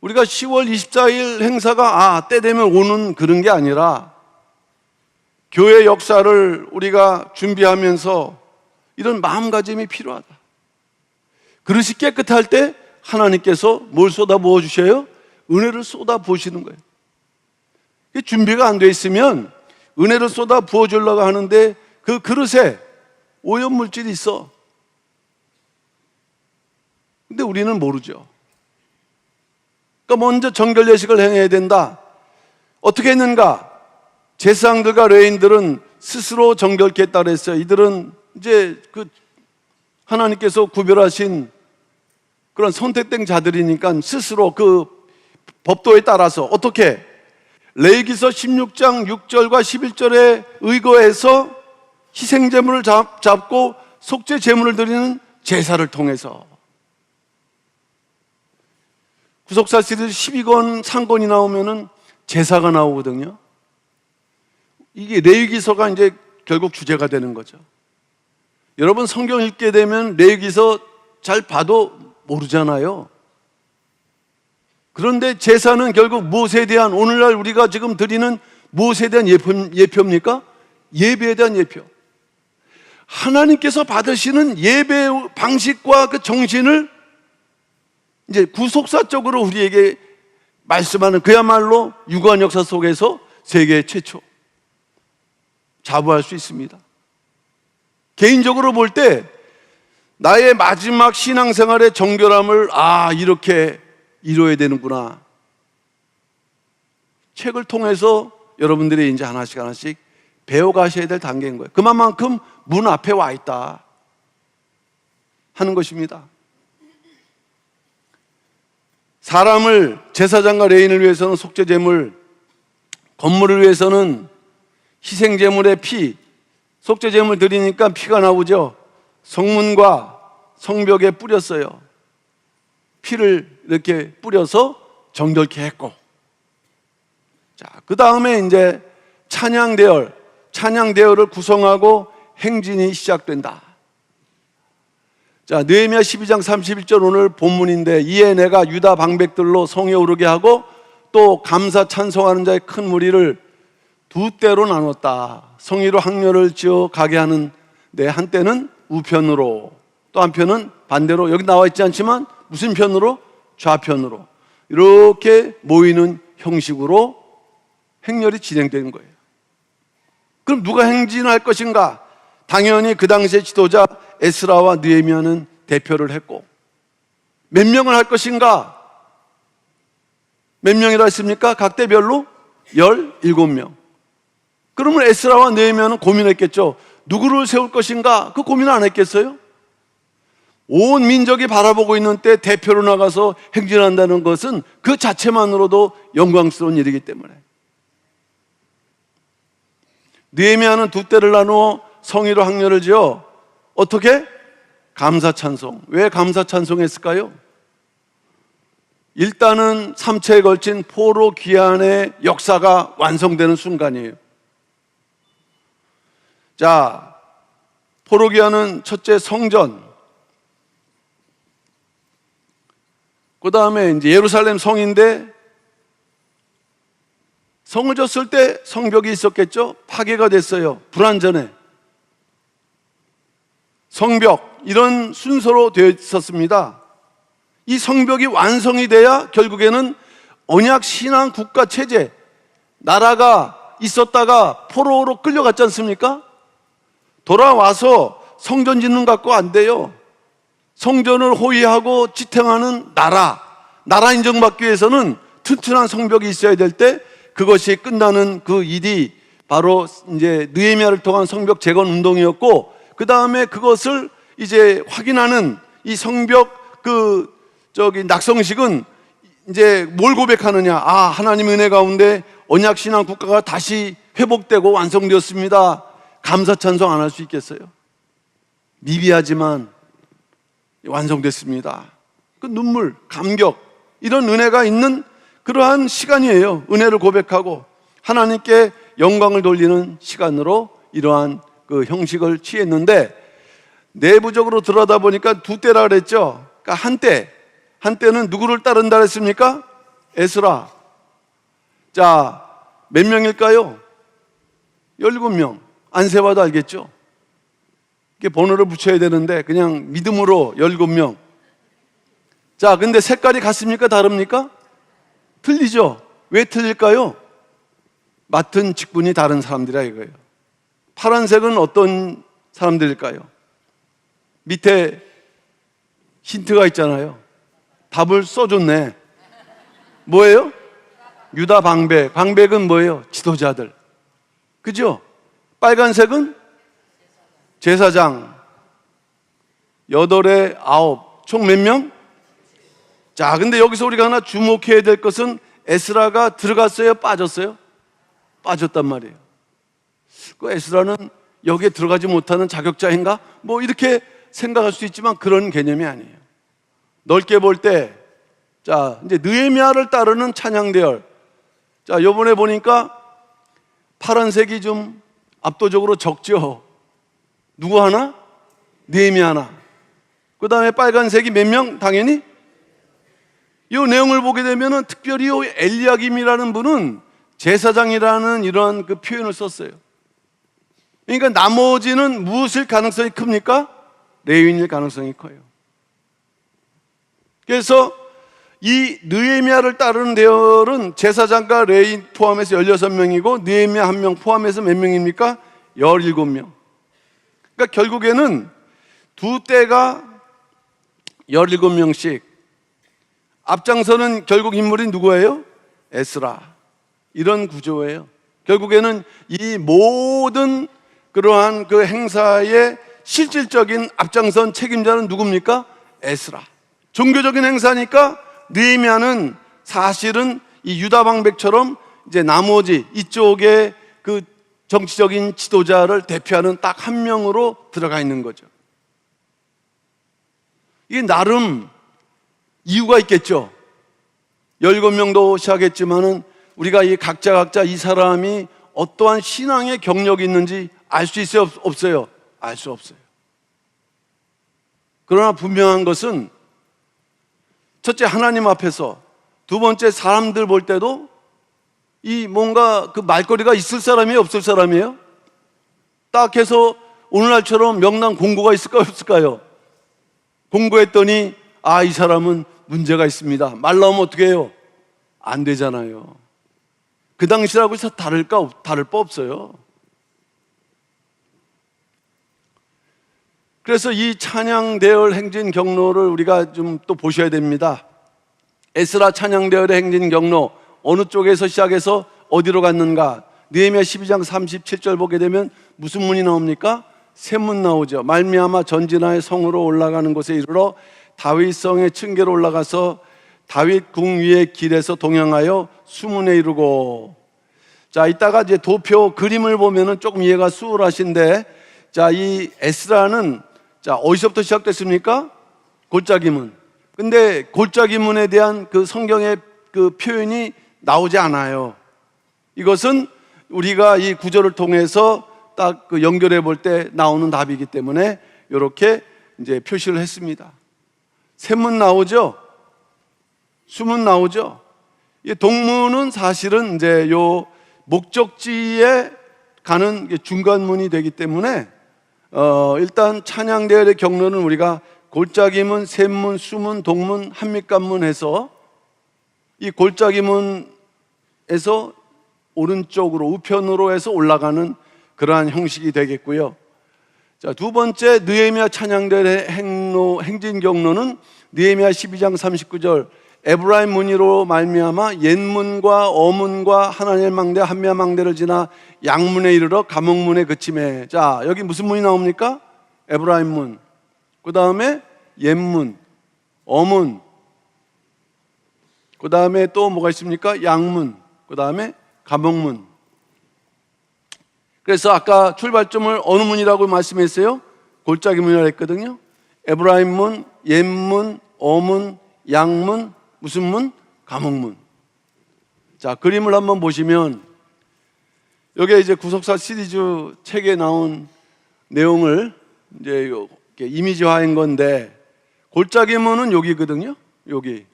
우리가 10월 24일 행사가 때 되면 오는 그런 게 아니라 교회 역사를 우리가 준비하면서 이런 마음가짐이 필요하다. 그릇이 깨끗할 때 하나님께서 뭘 쏟아부어 주셔요? 은혜를 쏟아부으시는 거예요. 준비가 안 돼 있으면 은혜를 쏟아부어 주려고 하는데 그 그릇에 오염물질이 있어. 근데 우리는 모르죠. 그러니까 먼저 정결 예식을 행해야 된다. 어떻게 했는가? 제사장들과 레위인들은 스스로 정결케 했다 그랬어요. 이들은 이제 그 하나님께서 구별하신 그런 선택된 자들이니까 스스로 그 법도에 따라서 어떻게? 레위기서 16장 6절과 11절에 의거해서 희생제물을 잡고 속죄 제물을 드리는 제사를 통해서, 구속사 시리즈 12권 상권이 나오면은 제사가 나오거든요. 이게 레위기서가 이제 결국 주제가 되는 거죠. 여러분 성경 읽게 되면 레위기서 잘 봐도 모르잖아요. 그런데 제사는 결국 무엇에 대한, 오늘날 우리가 지금 드리는 무엇에 대한 예표입니까? 예배에 대한 예표. 하나님께서 받으시는 예배 방식과 그 정신을 이제 구속사적으로 우리에게 말씀하는, 그야말로 유구한 역사 속에서 세계 최초 자부할 수 있습니다. 개인적으로 볼 때 나의 마지막 신앙생활의 정결함을 이렇게 이루어야 되는구나. 책을 통해서 여러분들이 이제 하나씩 배워가셔야 될 단계인 거예요. 그만큼 문 앞에 와 있다 하는 것입니다. 사람을, 제사장과 레위인을 위해서는 속죄제물, 건물을 위해서는 희생제물의 피, 속죄제물 드리니까 피가 나오죠. 성문과 성벽에 뿌렸어요. 피를 이렇게 뿌려서 정결케 했고, 자, 그 다음에 이제 찬양대열을 구성하고 행진이 시작된다. 자, 느헤미야 12장 31절 오늘 본문인데, 이에 내가 유다 방백들로 성에 오르게 하고 또 감사 찬송하는 자의 큰 무리를 두 때로 나눴다. 성의로 항렬을 지어 가게 하는 네, 한때는 우편으로, 또 한편은 반대로, 여기 나와 있지 않지만 무슨 편으로? 좌편으로 이렇게 모이는 형식으로 행렬이 진행되는 거예요. 그럼 누가 행진할 것인가? 당연히 그 당시의 지도자 에스라와 느헤미야는 대표를 했고, 몇 명을 할 것인가? 몇 명이라 했습니까? 각 대별로 17명. 그러면 에스라와 느헤미야는 고민했겠죠. 누구를 세울 것인가? 그 고민을 안 했겠어요? 온 민족이 바라보고 있는 때 대표로 나가서 행진한다는 것은 그 자체만으로도 영광스러운 일이기 때문에. 느헤미야는 두 때를 나누어 성의로 항렬을 지어 어떻게? 감사찬송. 왜 감사찬송했을까요? 일단은 3차에 걸친 포로 귀환의 역사가 완성되는 순간이에요. 자, 포로 귀환은 첫째 성전, 그 다음에 이제 예루살렘 성인데, 성을 졌을 때 성벽이 있었겠죠? 파괴가 됐어요. 불완전해. 성벽, 이런 순서로 되어 있었습니다. 이 성벽이 완성이 돼야 결국에는 언약 신앙 국가 체제, 나라가 있었다가 포로로 끌려갔지 않습니까? 돌아와서 성전 짓는 것 갖고 안 돼요. 성전을 호위하고 지탱하는 나라 인정받기 위해서는 튼튼한 성벽이 있어야 될 때, 그것이 끝나는 그 일이 바로 이제 느헤미야를 통한 성벽 재건 운동이었고, 그 다음에 그것을 이제 확인하는 이 성벽 낙성식은 이제 뭘 고백하느냐? 아, 하나님 은혜 가운데 언약 신앙 국가가 다시 회복되고 완성되었습니다. 감사 찬송 안 할 수 있겠어요? 미비하지만 완성됐습니다. 그 눈물, 감격, 이런 은혜가 있는 그러한 시간이에요. 은혜를 고백하고 하나님께 영광을 돌리는 시간으로 이러한 그 형식을 취했는데, 내부적으로 들어다 보니까 두 때라 그랬죠. 그러니까 한때는 누구를 따른다 그랬습니까? 에스라. 자, 몇 명일까요? 17명. 안 세봐도 알겠죠? 이렇게 번호를 붙여야 되는데 그냥 믿음으로 17명. 자, 근데 색깔이 같습니까? 다릅니까? 틀리죠? 왜 틀릴까요? 맡은 직분이 다른 사람들이라 이거예요. 파란색은 어떤 사람들일까요? 밑에 힌트가 있잖아요. 답을 써줬네. 뭐예요? 유다 방백. 방백은 뭐예요? 지도자들. 그죠? 빨간색은 제사장. 8에 9. 총 몇 명? 자, 근데 여기서 우리가 하나 주목해야 될 것은 에스라가 들어갔어요? 빠졌어요? 빠졌단 말이에요. 그 에스라는 여기에 들어가지 못하는 자격자인가? 뭐 이렇게 생각할 수 있지만 그런 개념이 아니에요. 넓게 볼 때, 자, 이제 느헤미야를 따르는 찬양 대열. 자, 요번에 보니까 파란색이 좀 압도적으로 적죠. 누구 하나? 느헤미야 하나. 그 다음에 빨간색이 몇 명? 당연히. 이 내용을 보게 되면은 특별히 이 엘리야김이라는 분은 제사장이라는 이러한 그 표현을 썼어요. 그러니까 나머지는 무엇일 가능성이 큽니까? 레위인일 가능성이 커요. 그래서 이 느헤미야를 따르는 대열은 제사장과 레위인 포함해서 16명이고 느헤미야 1명 포함해서 몇 명입니까? 17명. 그러니까 결국에는 두 때가 17명씩. 앞장서는 결국 인물이 누구예요? 에스라. 이런 구조예요. 결국에는 이 모든 그러한 그 행사의 실질적인 앞장선 책임자는 누굽니까? 에스라. 종교적인 행사니까 느헤미야는 사실은 이 유다 방백처럼 이제 나머지 이쪽에 그 정치적인 지도자를 대표하는 딱 한 명으로 들어가 있는 거죠. 이게 나름 이유가 있겠죠. 17명도 시작했지만은 우리가 이 각자 이 사람이 어떠한 신앙의 경력이 있는지 알 수 있어요? 없어요? 알 수 없어요. 그러나 분명한 것은 첫째 하나님 앞에서, 두 번째 사람들 볼 때도 이 뭔가 그 말거리가 있을 사람이에요? 없을 사람이에요? 딱 해서 오늘날처럼 명랑 공고가 있을까요, 없을까요? 공고했더니 이 사람은 문제가 있습니다. 말 나오면 어떻게 해요? 안 되잖아요. 그 당시라고 해서 다를 바 없어요. 그래서 이 찬양 대열 행진 경로를 우리가 좀 또 보셔야 됩니다. 에스라 찬양 대열의 행진 경로 어느 쪽에서 시작해서 어디로 갔는가? 느헤미야 12장 37절 보게 되면 무슨 문이 나옵니까? 샘문 나오죠. 말미암아 전진하여 성으로 올라가는 곳에 이르러 다윗성의 층계로 올라가서 다윗 궁 위의 길에서 동행하여 수문에 이르고. 자, 이따가 이제 도표 그림을 보면은 조금 이해가 수월하신데, 자, 이 에스라는 자, 어디서부터 시작됐습니까? 골짜기문. 근데 골짜기문에 대한 그 성경의 그 표현이 나오지 않아요. 이것은 우리가 이 구절을 통해서 딱 그 연결해 볼 때 나오는 답이기 때문에 이렇게 이제 표시를 했습니다. 샘문 나오죠? 수문 나오죠? 이 동문은 사실은 이제 요 목적지에 가는 중간문이 되기 때문에 일단 찬양대열의 경로는 우리가 골짜기문, 샘문, 수문, 동문, 한밑간문 해서 이 골짜기문에서 오른쪽으로 우편으로 해서 올라가는 그러한 형식이 되겠고요. 자, 두 번째 느헤미야 찬양대열의 행진 경로는 느헤미야 12장 39절 에브라임 문의로 말미암아 옛문과 어문과 하나님의 망대 한미야 망대를 지나 양문에 이르러 감옥문에 그침해. 자, 여기 무슨 문이 나옵니까? 에브라임 문. 그 다음에 옛문, 어문. 그 다음에 또 뭐가 있습니까? 양문. 그 다음에 감옥문. 그래서 아까 출발점을 어느 문이라고 말씀했어요? 골짜기 문이라고 했거든요. 에브라임 문, 옛문, 어문, 양문, 무슨 문? 감옥문. 자, 그림을 한번 보시면 여기에 이제 구속사 시리즈 책에 나온 내용을 이제 이렇게 이미지화한 건데, 골짜기 문은 여기거든요. 여기.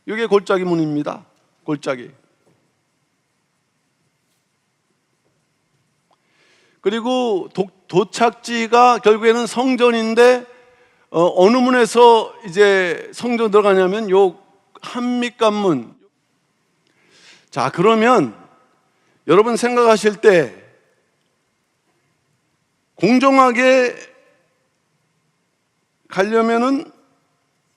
이게 골짜기 문입니다. 골짜기. 그리고 도착지가 결국에는 성전인데 어느 문에서 이제 성전 들어가냐면 요 한밑간문. 자, 그러면 여러분 생각하실 때 공정하게 가려면은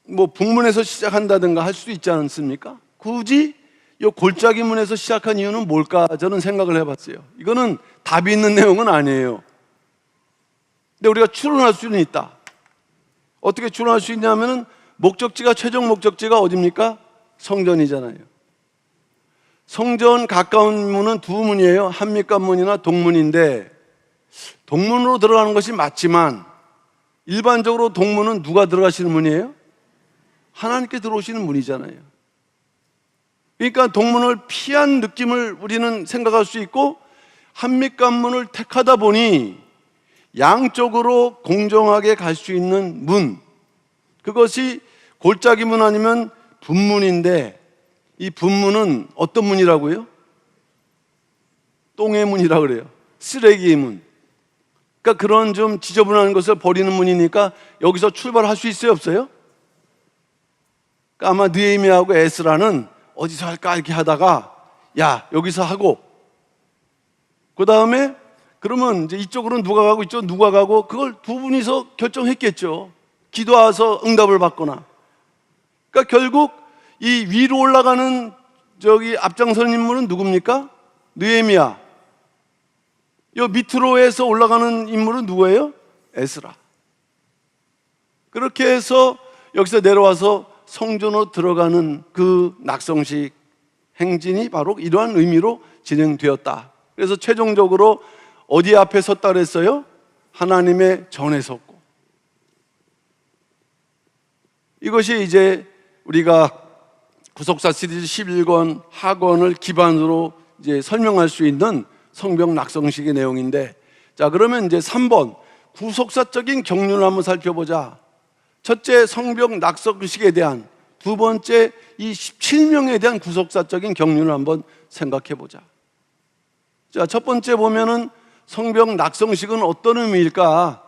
뭐 북문에서 시작한다든가 할 수도 있지 않습니까? 굳이 이 골짜기 문에서 시작한 이유는 뭘까? 저는 생각을 해봤어요. 이거는 답이 있는 내용은 아니에요. 근데 우리가 추론할 수는 있다. 어떻게 추론할 수 있냐면은 목적지가 최종 목적지가 어디입니까? 성전이잖아요. 성전 가까운 문은 두 문이에요. 한밑간문이나 동문인데, 동문으로 들어가는 것이 맞지만 일반적으로 동문은 누가 들어가시는 문이에요? 하나님께 들어오시는 문이잖아요. 그러니까 동문을 피한 느낌을 우리는 생각할 수 있고, 한밑간문을 택하다 보니 양쪽으로 공정하게 갈 수 있는 문, 그것이 골짜기문 아니면 분문인데, 이 분문은 어떤 문이라고요? 똥의 문이라고 그래요. 쓰레기의 문. 그러니까 그런 좀 지저분한 것을 버리는 문이니까 여기서 출발할 수 있어요, 없어요? 그러니까 아마 느헤미야하고 에스라는 어디서 할까 이렇게 하다가, 야, 여기서 하고, 그 다음에 그러면 이제 이쪽으로는 누가 가고 이쪽은 누가 가고, 그걸 두 분이서 결정했겠죠. 기도와서 응답을 받거나. 그러니까 결국 이 위로 올라가는 저기 앞장선 인물은 누굽니까? 느헤미야. 요 밑으로 해서 올라가는 인물은 누구예요? 에스라. 그렇게 해서 여기서 내려와서 성전으로 들어가는 그 낙성식 행진이 바로 이러한 의미로 진행되었다. 그래서 최종적으로 어디 앞에 섰다 그랬어요? 하나님의 전에 섰고. 이것이 이제 우리가 구속사 시리즈 11권 하권을 기반으로 이제 설명할 수 있는 성경 낙성식의 내용인데, 자, 그러면 이제 3번 구속사적인 경륜을 한번 살펴보자. 첫째, 성경 낙성식에 대한, 두 번째, 이 17명에 대한 구속사적인 경륜을 한번 생각해 보자. 자, 첫 번째 보면은 성벽 낙성식은 어떤 의미일까?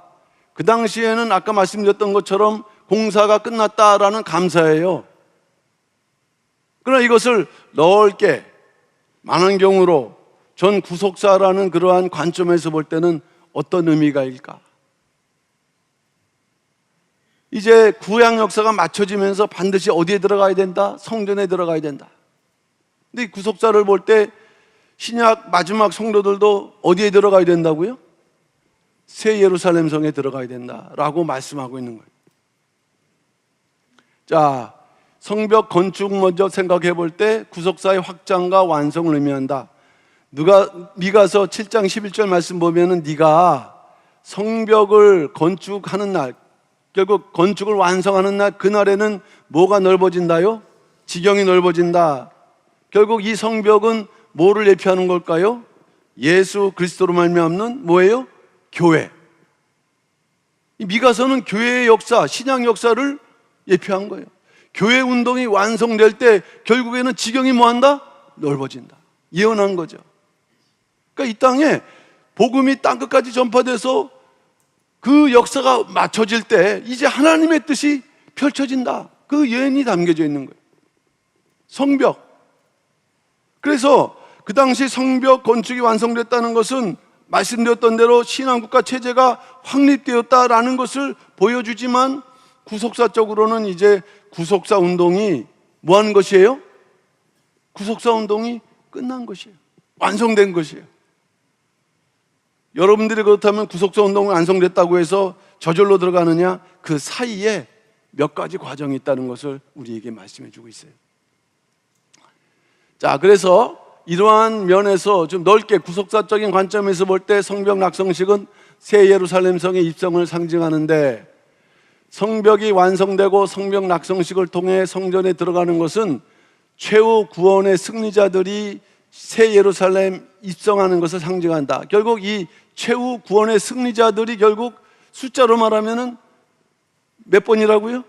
그 당시에는 아까 말씀드렸던 것처럼 공사가 끝났다라는 감사예요. 그러나 이것을 넓게 많은 경우로 전 구속사라는 그러한 관점에서 볼 때는 어떤 의미가일까? 이제 구약 역사가 맞춰지면서 반드시 어디에 들어가야 된다? 성전에 들어가야 된다. 근데 이 구속사를 볼 때 신약 마지막 성도들도 어디에 들어가야 된다고요? 새 예루살렘 성에 들어가야 된다라고 말씀하고 있는 거예요. 자, 성벽 건축 먼저 생각해 볼 때 구속사의 확장과 완성을 의미한다. 미가서 7장 11절 말씀 보면은 네가 성벽을 건축하는 날, 결국 건축을 완성하는 날, 그날에는 뭐가 넓어진다요? 지경이 넓어진다. 결국 이 성벽은 뭐를 예표하는 걸까요? 예수 그리스도로 말미암는 뭐예요? 교회. 이 미가서는 교회의 역사, 신앙 역사를 예표한 거예요. 교회 운동이 완성될 때 결국에는 지경이 뭐한다? 넓어진다. 예언한 거죠. 그러니까 이 땅에 복음이 땅끝까지 전파돼서 그 역사가 맞춰질 때 이제 하나님의 뜻이 펼쳐진다. 그 예언이 담겨져 있는 거예요. 성벽. 그래서 그 당시 성벽 건축이 완성됐다는 것은 말씀드렸던 대로 신앙국가 체제가 확립되었다라는 것을 보여주지만 구속사적으로는 이제 구속사 운동이 뭐 하는 것이에요? 구속사 운동이 끝난 것이에요. 완성된 것이에요. 여러분들이 그렇다면 구속사 운동이 완성됐다고 해서 저절로 들어가느냐? 그 사이에 몇 가지 과정이 있다는 것을 우리에게 말씀해 주고 있어요. 자, 그래서 이러한 면에서 좀 넓게 구속사적인 관점에서 볼 때 성벽 낙성식은 새 예루살렘 성의 입성을 상징하는데, 성벽이 완성되고 성벽 낙성식을 통해 성전에 들어가는 것은 최후 구원의 승리자들이 새 예루살렘 입성하는 것을 상징한다. 결국 이 최후 구원의 승리자들이 결국 숫자로 말하면은 몇 번이라고요?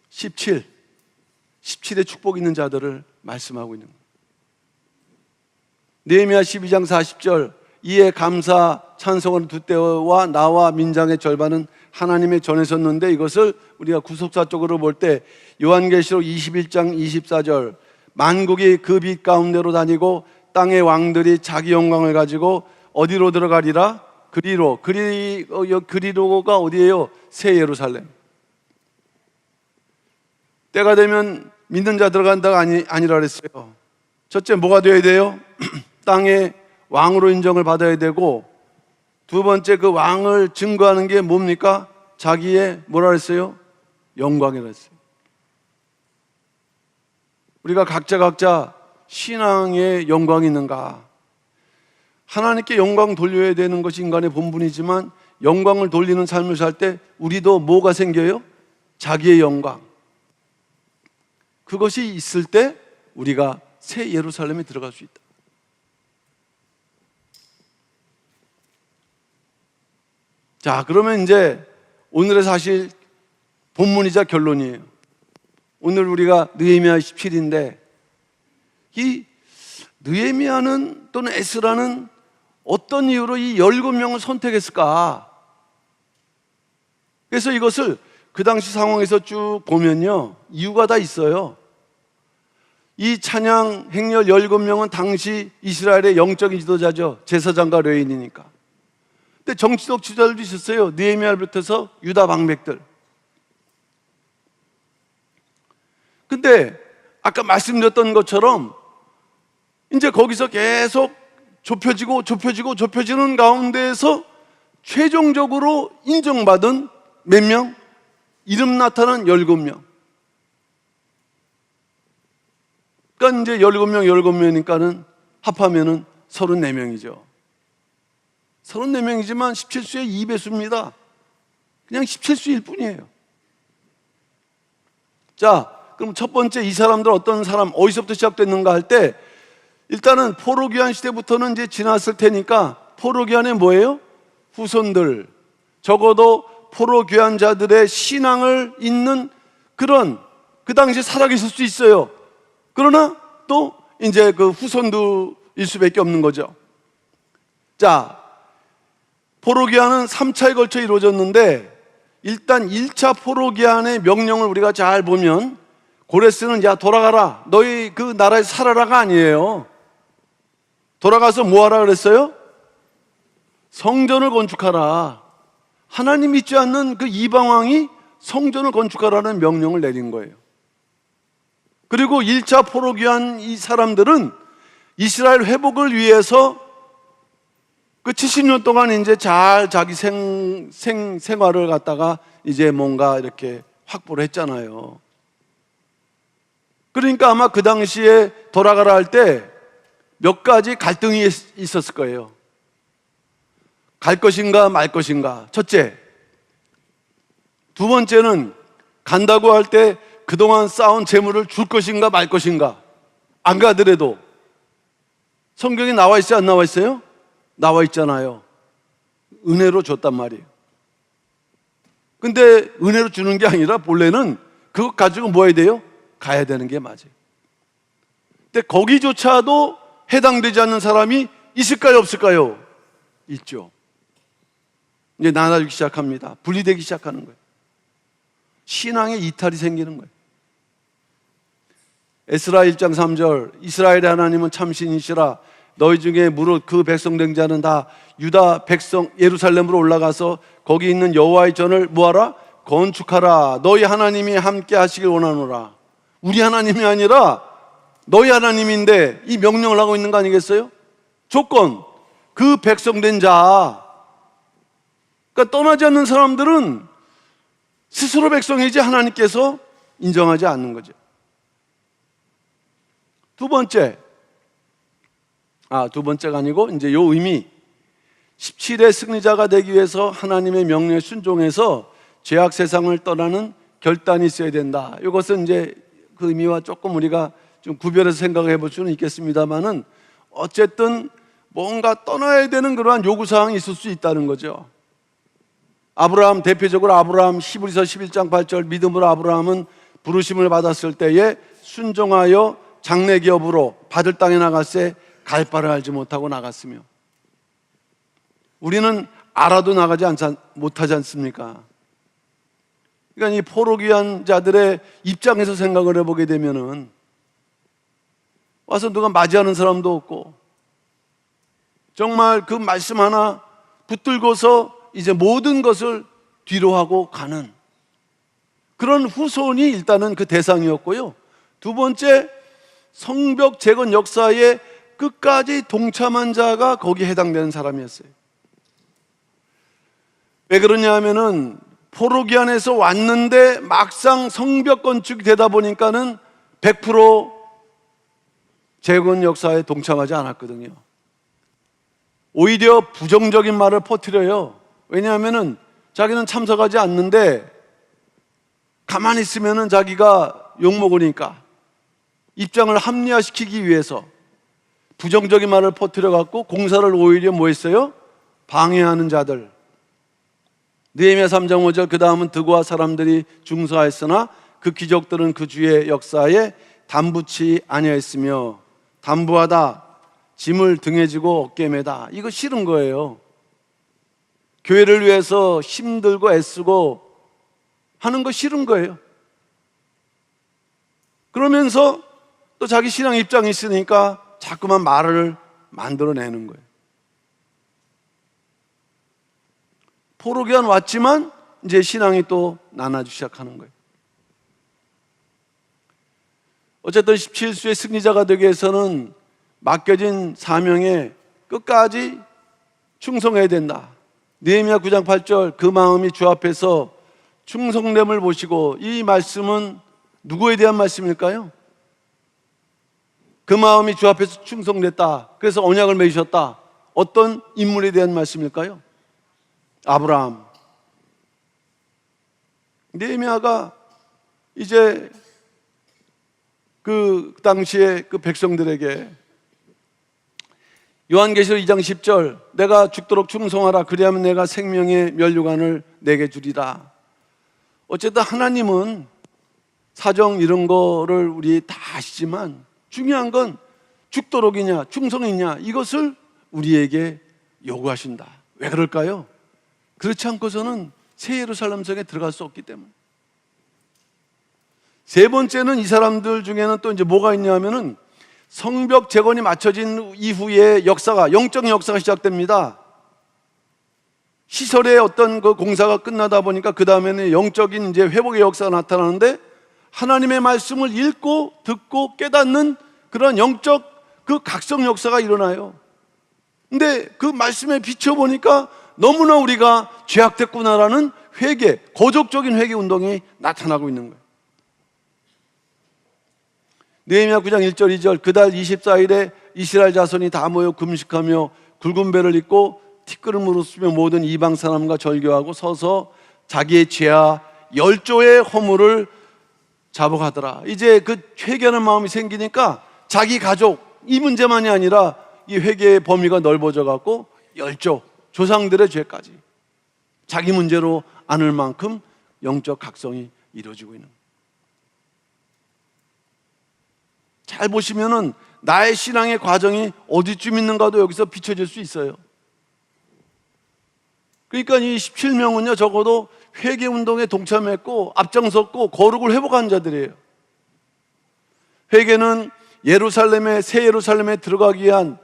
17. 17의 축복 있는 자들을 말씀하고 있는 거예요. 느헤미야 12장 40절, 이에 감사 찬송하는 두 때와 나와 민장의 절반은 하나님의 전에 섰는데, 이것을 우리가 구속사 쪽으로 볼 때 요한계시록 21장 24절, 만국이 그 빛 가운데로 다니고 땅의 왕들이 자기 영광을 가지고 어디로 들어가리라? 그리로가 어디예요? 새 예루살렘. 때가 되면 믿는 자 들어간다가 아니라 그랬어요. 첫째 뭐가 되어야 돼요? 땅의 왕으로 인정을 받아야 되고, 두 번째 그 왕을 증거하는 게 뭡니까? 자기의 뭐라 그랬어요? 영광이라 했어요. 우리가 각자 신앙에 영광이 있는가? 하나님께 영광 돌려야 되는 것이 인간의 본분이지만, 영광을 돌리는 삶을 살 때 우리도 뭐가 생겨요? 자기의 영광. 그것이 있을 때 우리가 새 예루살렘에 들어갈 수 있다. 자, 그러면 이제 오늘의 사실 본문이자 결론이에요. 오늘 우리가 느헤미야 17인데, 이 느헤미야는 또는 에스라는 어떤 이유로 이 17명을 선택했을까? 그래서 이것을 그 당시 상황에서 쭉 보면요, 이유가 다 있어요. 이 찬양 행렬 17명은 당시 이스라엘의 영적인 지도자죠. 제사장과 레위인이니까. 근데 정치적 지도자들도 있었어요. 느헤미야를 비롯해서 유다 방백들. 근데 아까 말씀드렸던 것처럼 이제 거기서 계속 좁혀지는 가운데에서 최종적으로 인정받은 몇 명? 이름 나타난 17명. 그러니까 이제 17명이니까는 합하면은 34명이죠. 34명이지만 17수의 2배수입니다. 그냥 17수일 뿐이에요. 자, 그럼 첫 번째 이 사람들 어떤 사람, 어디서부터 시작됐는가 할 때, 일단은 포로기한 시대부터는 이제 지났을 테니까, 포로기한의 뭐예요? 후손들. 적어도 포로귀한 자들의 신앙을 잇는 그런, 그 당시에 살아계실 수 있어요. 그러나 또 이제 그 후손들일 수밖에 없는 거죠. 자, 포로기한은 3차에 걸쳐 이루어졌는데 일단 1차 포로기한의 명령을 우리가 잘 보면 고레스는 야 돌아가라, 너희 그 나라에 살아라가 아니에요. 돌아가서 뭐 하라 그랬어요? 성전을 건축하라. 하나님 믿지 않는 그 이방 왕이 성전을 건축하라는 명령을 내린 거예요. 그리고 1차 포로기한 이 사람들은 이스라엘 회복을 위해서 그 70년 동안 이제 잘 자기 생활을 갖다가 이제 뭔가 이렇게 확보를 했잖아요. 그러니까 아마 그 당시에 돌아가라 할 때 몇 가지 갈등이 있었을 거예요. 갈 것인가 말 것인가. 첫째. 두 번째는 간다고 할 때 그동안 쌓은 재물을 줄 것인가 말 것인가. 안 가더라도 성경에 나와 있어요? 안 나와 있어요? 나와 있잖아요. 은혜로 줬단 말이에요. 근데 은혜로 주는 게 아니라 본래는 그것 가지고 뭐 해야 돼요? 가야 되는 게 맞아요. 근데 거기조차도 해당되지 않는 사람이 있을까요? 없을까요? 있죠. 이제 나눠지기 시작합니다. 분리되기 시작하는 거예요. 신앙에 이탈이 생기는 거예요. 에스라 1장 3절 이스라엘의 하나님은 참신이시라. 너희 중에 무릇 그 백성 된 자는 다 유다 백성 예루살렘으로 올라가서 거기 있는 여호와의 전을 뭐하라? 건축하라. 너희 하나님이 함께 하시길 원하노라. 우리 하나님이 아니라 너희 하나님인데 이 명령을 하고 있는 거 아니겠어요? 조건, 그 백성된 자. 그러니까 떠나지 않는 사람들은 스스로 백성이지 하나님께서 인정하지 않는 거죠. 두 번째가 아니고 이제 요 의미, 17의 승리자가 되기 위해서 하나님의 명령에 순종해서 죄악 세상을 떠나는 결단이 있어야 된다. 이것은 이제 그 의미와 조금 우리가 좀 구별해서 생각해 볼 수는 있겠습니다만은 어쨌든 뭔가 떠나야 되는 그러한 요구사항이 있을 수 있다는 거죠. 아브라함, 대표적으로 아브라함 히브리서 11장 8절 믿음으로 아브라함은 부르심을 받았을 때에 순종하여 장래 기업으로 받을 땅에 나갔을 때 갈 바를 알지 못하고 나갔으며, 우리는 알아도 나가지 못하지 않습니까? 그러니까 이 포로기한 자들의 입장에서 생각을 해보게 되면은 와서 누가 맞이하는 사람도 없고 정말 그 말씀 하나 붙들고서 이제 모든 것을 뒤로 하고 가는 그런 후손이 일단은 그 대상이었고요. 두 번째, 성벽 재건 역사에 끝까지 동참한 자가 거기에 해당되는 사람이었어요. 왜 그러냐 하면은 포로기한에서 왔는데 막상 성벽 건축이 되다 보니까는 100% 재건 역사에 동참하지 않았거든요. 오히려 부정적인 말을 퍼뜨려요. 왜냐하면은 자기는 참석하지 않는데 가만히 있으면은 자기가 욕먹으니까 입장을 합리화시키기 위해서 부정적인 말을 퍼뜨려 갖고 공사를 오히려 뭐 했어요? 방해하는 자들. 느헤미야 3장 5절 그 다음은 드고아 사람들이 중사했으나 그 기적들은 그 주의 역사에 담부치 아니하였으며, 담부하다, 짐을 등에 지고 어깨에 매다, 이거 싫은 거예요. 교회를 위해서 힘들고 애쓰고 하는 거 싫은 거예요. 그러면서 또 자기 신앙 입장이 있으니까 자꾸만 말을 만들어내는 거예요. 포로기한 왔지만 이제 신앙이 또 나눠지기 시작하는 거예요. 어쨌든 17수의 승리자가 되기 위해서는 맡겨진 사명에 끝까지 충성해야 된다. 느헤미야 9장 8절 그 마음이 주 앞에서 충성됨을 보시고, 이 말씀은 누구에 대한 말씀일까요? 그 마음이 주 앞에서 충성됐다. 그래서 언약을 맺으셨다. 어떤 인물에 대한 말씀일까요? 아브라함. 느헤미야가 이제 그 당시에 그 백성들에게 요한계시록 2장 10절 내가 죽도록 충성하라 그리하면 내가 생명의 면류관을 내게 주리라. 어쨌든 하나님은 사정 이런 거를 우리 다 아시지만 중요한 건 죽도록이냐 충성이냐 이것을 우리에게 요구하신다. 왜 그럴까요? 그렇지 않고서는 새 예루살렘 성에 들어갈 수 없기 때문에. 세 번째는 이 사람들 중에는 또 이제 뭐가 있냐 하면은 성벽 재건이 맞춰진 이후에 역사가, 영적인 역사가 시작됩니다. 시설의 어떤 그 공사가 끝나다 보니까 그 다음에는 영적인 이제 회복의 역사가 나타나는데, 하나님의 말씀을 읽고 듣고 깨닫는 그런 영적 그 각성 역사가 일어나요. 근데 그 말씀에 비춰보니까 너무나 우리가 죄악됐구나라는 회개, 거족적인 회개 운동이 나타나고 있는 거예요. 느헤미야 9장 1절 2절 그달 24일에 이스라엘 자손이 다 모여 금식하며 굵은 배를 입고 티끌음으로 쓰며 모든 이방 사람과 절교하고 서서 자기의 죄와 열조의 허물을 자복하더라. 이제 그 회개하는 마음이 생기니까 자기 가족 이 문제만이 아니라 이 회개의 범위가 넓어져 갖고 열조, 조상들의 죄까지 자기 문제로 안을 만큼 영적 각성이 이루어지고 있는 거예요. 잘 보시면은 나의 신앙의 과정이 어디쯤 있는가도 여기서 비춰질 수 있어요. 그러니까 이 17명은요 적어도 회개운동에 동참했고 앞장섰고 거룩을 회복한 자들이에요. 회개는 예루살렘에, 새 예루살렘에 들어가기 위한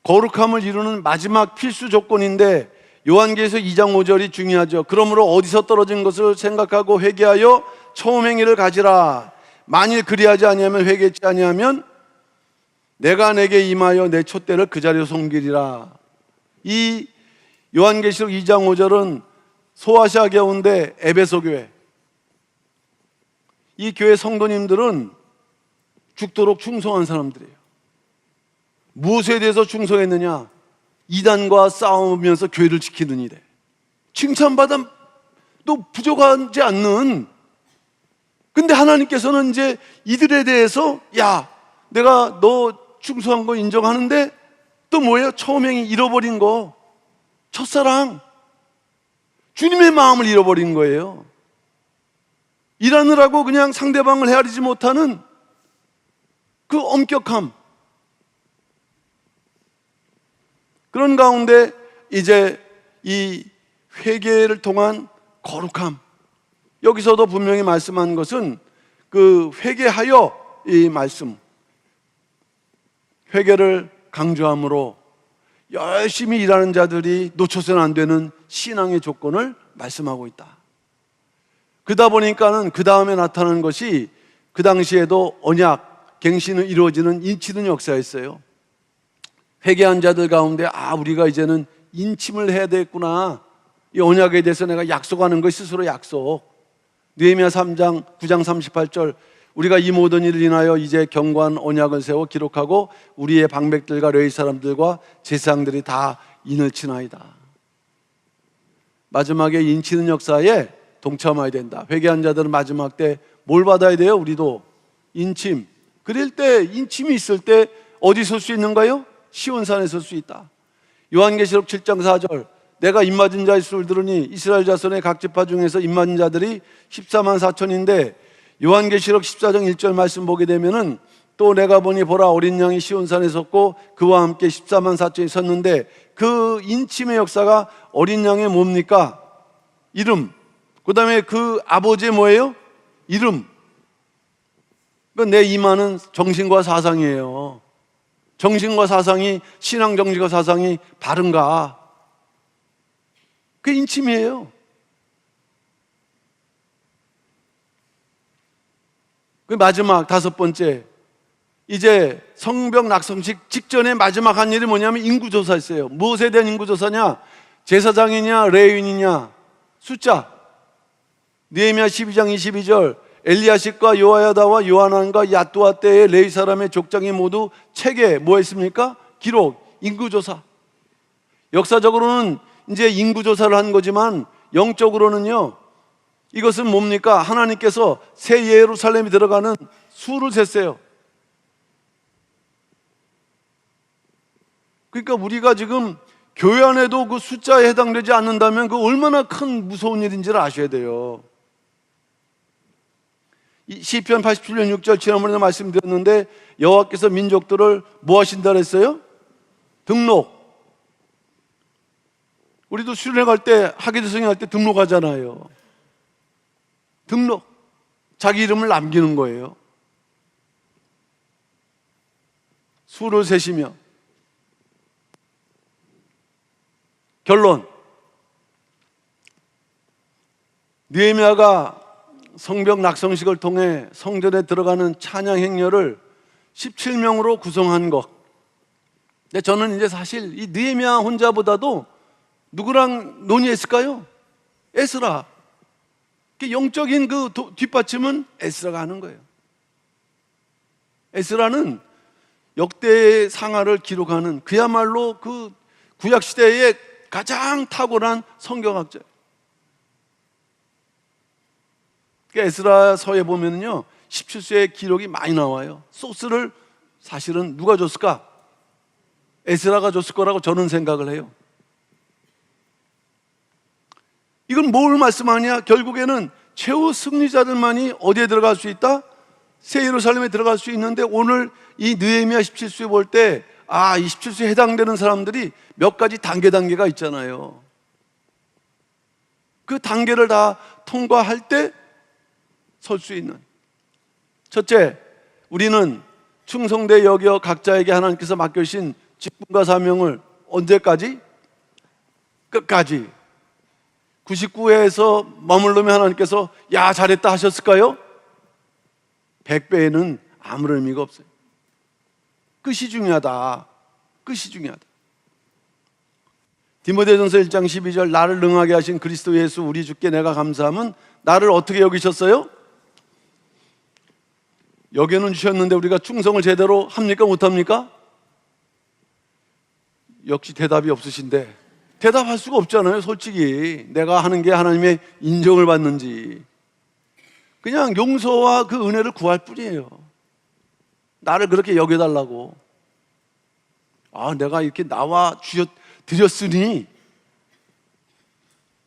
거룩함을 이루는 마지막 필수 조건인데, 요한계시서 2장 5절이 중요하죠. 그러므로 어디서 떨어진 것을 생각하고 회개하여 처음 행위를 가지라. 만일 그리하지 아니하면, 회개치 아니하면 내가 내게 임하여 내 촛대를 그 자리에 섬기리라. 이 요한계시록 2장 5절은 소아시아 가운데 에베소 교회, 이 교회 성도님들은 죽도록 충성한 사람들이에요. 무엇에 대해서 충성했느냐? 이단과 싸우면서 교회를 지키는 일에, 칭찬받아 또 부족하지 않는. 근데 하나님께서는 이제 이들에 대해서 야, 내가 너 충성한 거 인정하는데 또 뭐예요? 처음 행위 잃어버린 거, 첫사랑, 주님의 마음을 잃어버린 거예요. 일하느라고 그냥 상대방을 헤아리지 못하는 그 엄격함. 그런 가운데 이제 이 회개를 통한 거룩함, 여기서도 분명히 말씀한 것은 그 회개하여, 이 말씀, 회개를 강조함으로 열심히 일하는 자들이 놓쳐서는 안 되는 신앙의 조건을 말씀하고 있다. 그러다 보니까는 그 다음에 나타나는 것이 그 당시에도 언약, 갱신을 이루어지는 인치는 역사였어요. 회개한 자들 가운데 우리가 이제는 인침을 해야 되겠구나, 이 언약에 대해서 내가 약속하는 것, 스스로 약속. 느헤미야 3장 9장 38절 우리가 이 모든 일을 인하여 이제 경고한 언약을 세워 기록하고 우리의 방백들과 레위 사람들과 제사장들이 다 인을 치나이다. 마지막에 인치는 역사에 동참해야 된다. 회개한 자들은 마지막 때 뭘 받아야 돼요? 우리도 인침. 그럴 때, 인침이 있을 때 어디 설 수 있는가요? 시온산에 설 수 있다. 요한계시록 7장 4절 내가 입맞은 자의 수를 들으니 이스라엘 자손의 각 지파 중에서 입맞은 자들이 14만 4천인데, 요한계시록 14장 1절 말씀 보게 되면은 또 내가 보니 보라 어린 양이 시온산에 섰고 그와 함께 14만 4천이 섰는데, 그 인침의 역사가 어린 양의 뭡니까? 이름. 그 다음에 그 아버지의 뭐예요? 이름. 내 이마는 정신과 사상이에요. 정신과 사상이, 신앙 정신과 사상이 바른가? 그게 인침이에요. 그 마지막 다섯 번째, 이제 성벽 낙성식 직전에 마지막 한 일이 뭐냐면 인구조사였어요. 무엇에 대한 인구조사냐? 제사장이냐 레위인이냐 숫자. 느헤미야 12장 22절 엘리야십과 요야다와 요하난과 야뚜아 때의 레위 사람의 족장이 모두 책에 뭐 했습니까? 기록, 인구조사. 역사적으로는 이제 인구조사를 한 거지만 영적으로는요, 이것은 뭡니까? 하나님께서 새 예루살렘이 들어가는 수를 셌어요. 그러니까 우리가 지금 교회 안에도 그 숫자에 해당되지 않는다면 그 얼마나 큰 무서운 일인지를 아셔야 돼요. 시편 87년 6절 지난번에 말씀드렸는데, 여호와께서 민족들을 뭐 하신다 그랬어요? 등록. 우리도 수련회 갈 때, 학예대성회 할 때 등록하잖아요. 등록. 자기 이름을 남기는 거예요. 수를 세시며. 결론. 느헤미야가 성벽 낙성식을 통해 성전에 들어가는 찬양 행렬을 17명으로 구성한 것. 근데 저는 이제 사실 이 느헤미야 혼자보다도 누구랑 논의했을까요? 에스라. 영적인 그 뒷받침은 에스라가 하는 거예요. 에스라는 역대의 상하를 기록하는 그야말로 그 구약 시대의 가장 탁월한 성경학자예요. 에스라서에 보면요 17세의 기록이 많이 나와요. 소스를 사실은 누가 줬을까? 에스라가 줬을 거라고 저는 생각을 해요. 이건 뭘 말씀하냐? 결국에는 최후 승리자들만이 어디에 들어갈 수 있다? 새 예루살렘에 들어갈 수 있는데, 오늘 이 느헤미야 17수에 볼 때 이 17수에 해당되는 사람들이 몇 가지 단계가 있잖아요. 그 단계를 다 통과할 때 설 수 있는. 첫째, 우리는 충성되 여겨 각자에게 하나님께서 맡겨주신 직분과 사명을 언제까지? 끝까지. 99회에서 머물르면 하나님께서 야 잘했다 하셨을까요? 100배에는 아무런 의미가 없어요. 끝이 중요하다. 끝이 중요하다. 디모데전서 1장 12절 나를 능하게 하신 그리스도 예수 우리 주께 내가 감사함은 나를 어떻게 여기셨어요? 여겨는 주셨는데 우리가 충성을 제대로 합니까? 못합니까? 역시 대답이 없으신데, 대답할 수가 없잖아요. 솔직히 내가 하는 게 하나님의 인정을 받는지. 그냥 용서와 그 은혜를 구할 뿐이에요. 나를 그렇게 여겨달라고. 내가 이렇게 나와 드렸으니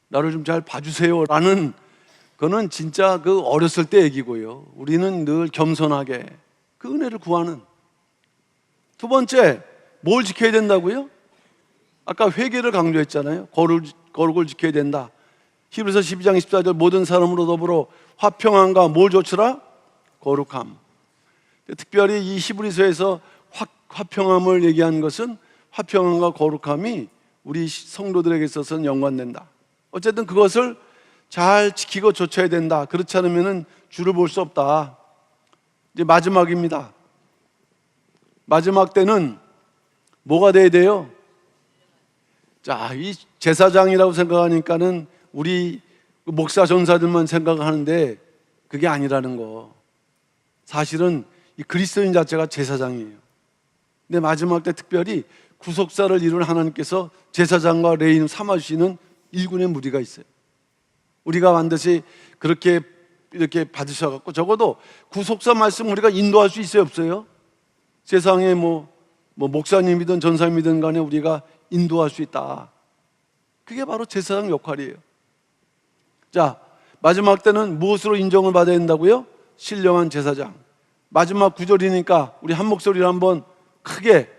나를 좀 잘 봐주세요 라는, 그거는 진짜 그 어렸을 때 얘기고요. 우리는 늘 겸손하게 그 은혜를 구하는. 두 번째, 뭘 지켜야 된다고요? 아까 회개를 강조했잖아요. 거룩을 지켜야 된다. 히브리서 12장 24절 모든 사람으로 더불어 화평함과 뭘 조치라? 거룩함. 특별히 이 히브리서에서 화평함을 얘기한 것은 화평함과 거룩함이 우리 성도들에게 있어서는 연관된다. 어쨌든 그것을 잘 지키고 좇아야 된다. 그렇지 않으면 주를 볼 수 없다. 이제 마지막입니다. 마지막 때는 뭐가 돼야 돼요? 자, 이 제사장이라고 생각하니까는 우리 목사 전사들만 생각하는데 그게 아니라는 거. 사실은 이 그리스도인 자체가 제사장이에요. 근데 마지막 때 특별히 구속사를 이룬 하나님께서 제사장과 레위인을 삼아주시는 일군의 무리가 있어요. 우리가 반드시 그렇게 이렇게 받으셔갖고 적어도 구속사 말씀 우리가 인도할 수 있어요, 없어요? 세상에 뭐 목사님이든 전사님이든 간에 우리가 인도할 수 있다. 그게 바로 제사장 역할이에요. 자, 마지막 때는 무엇으로 인정을 받아야 된다고요? 신령한 제사장. 마지막 구절이니까 우리 한 목소리로 한번 크게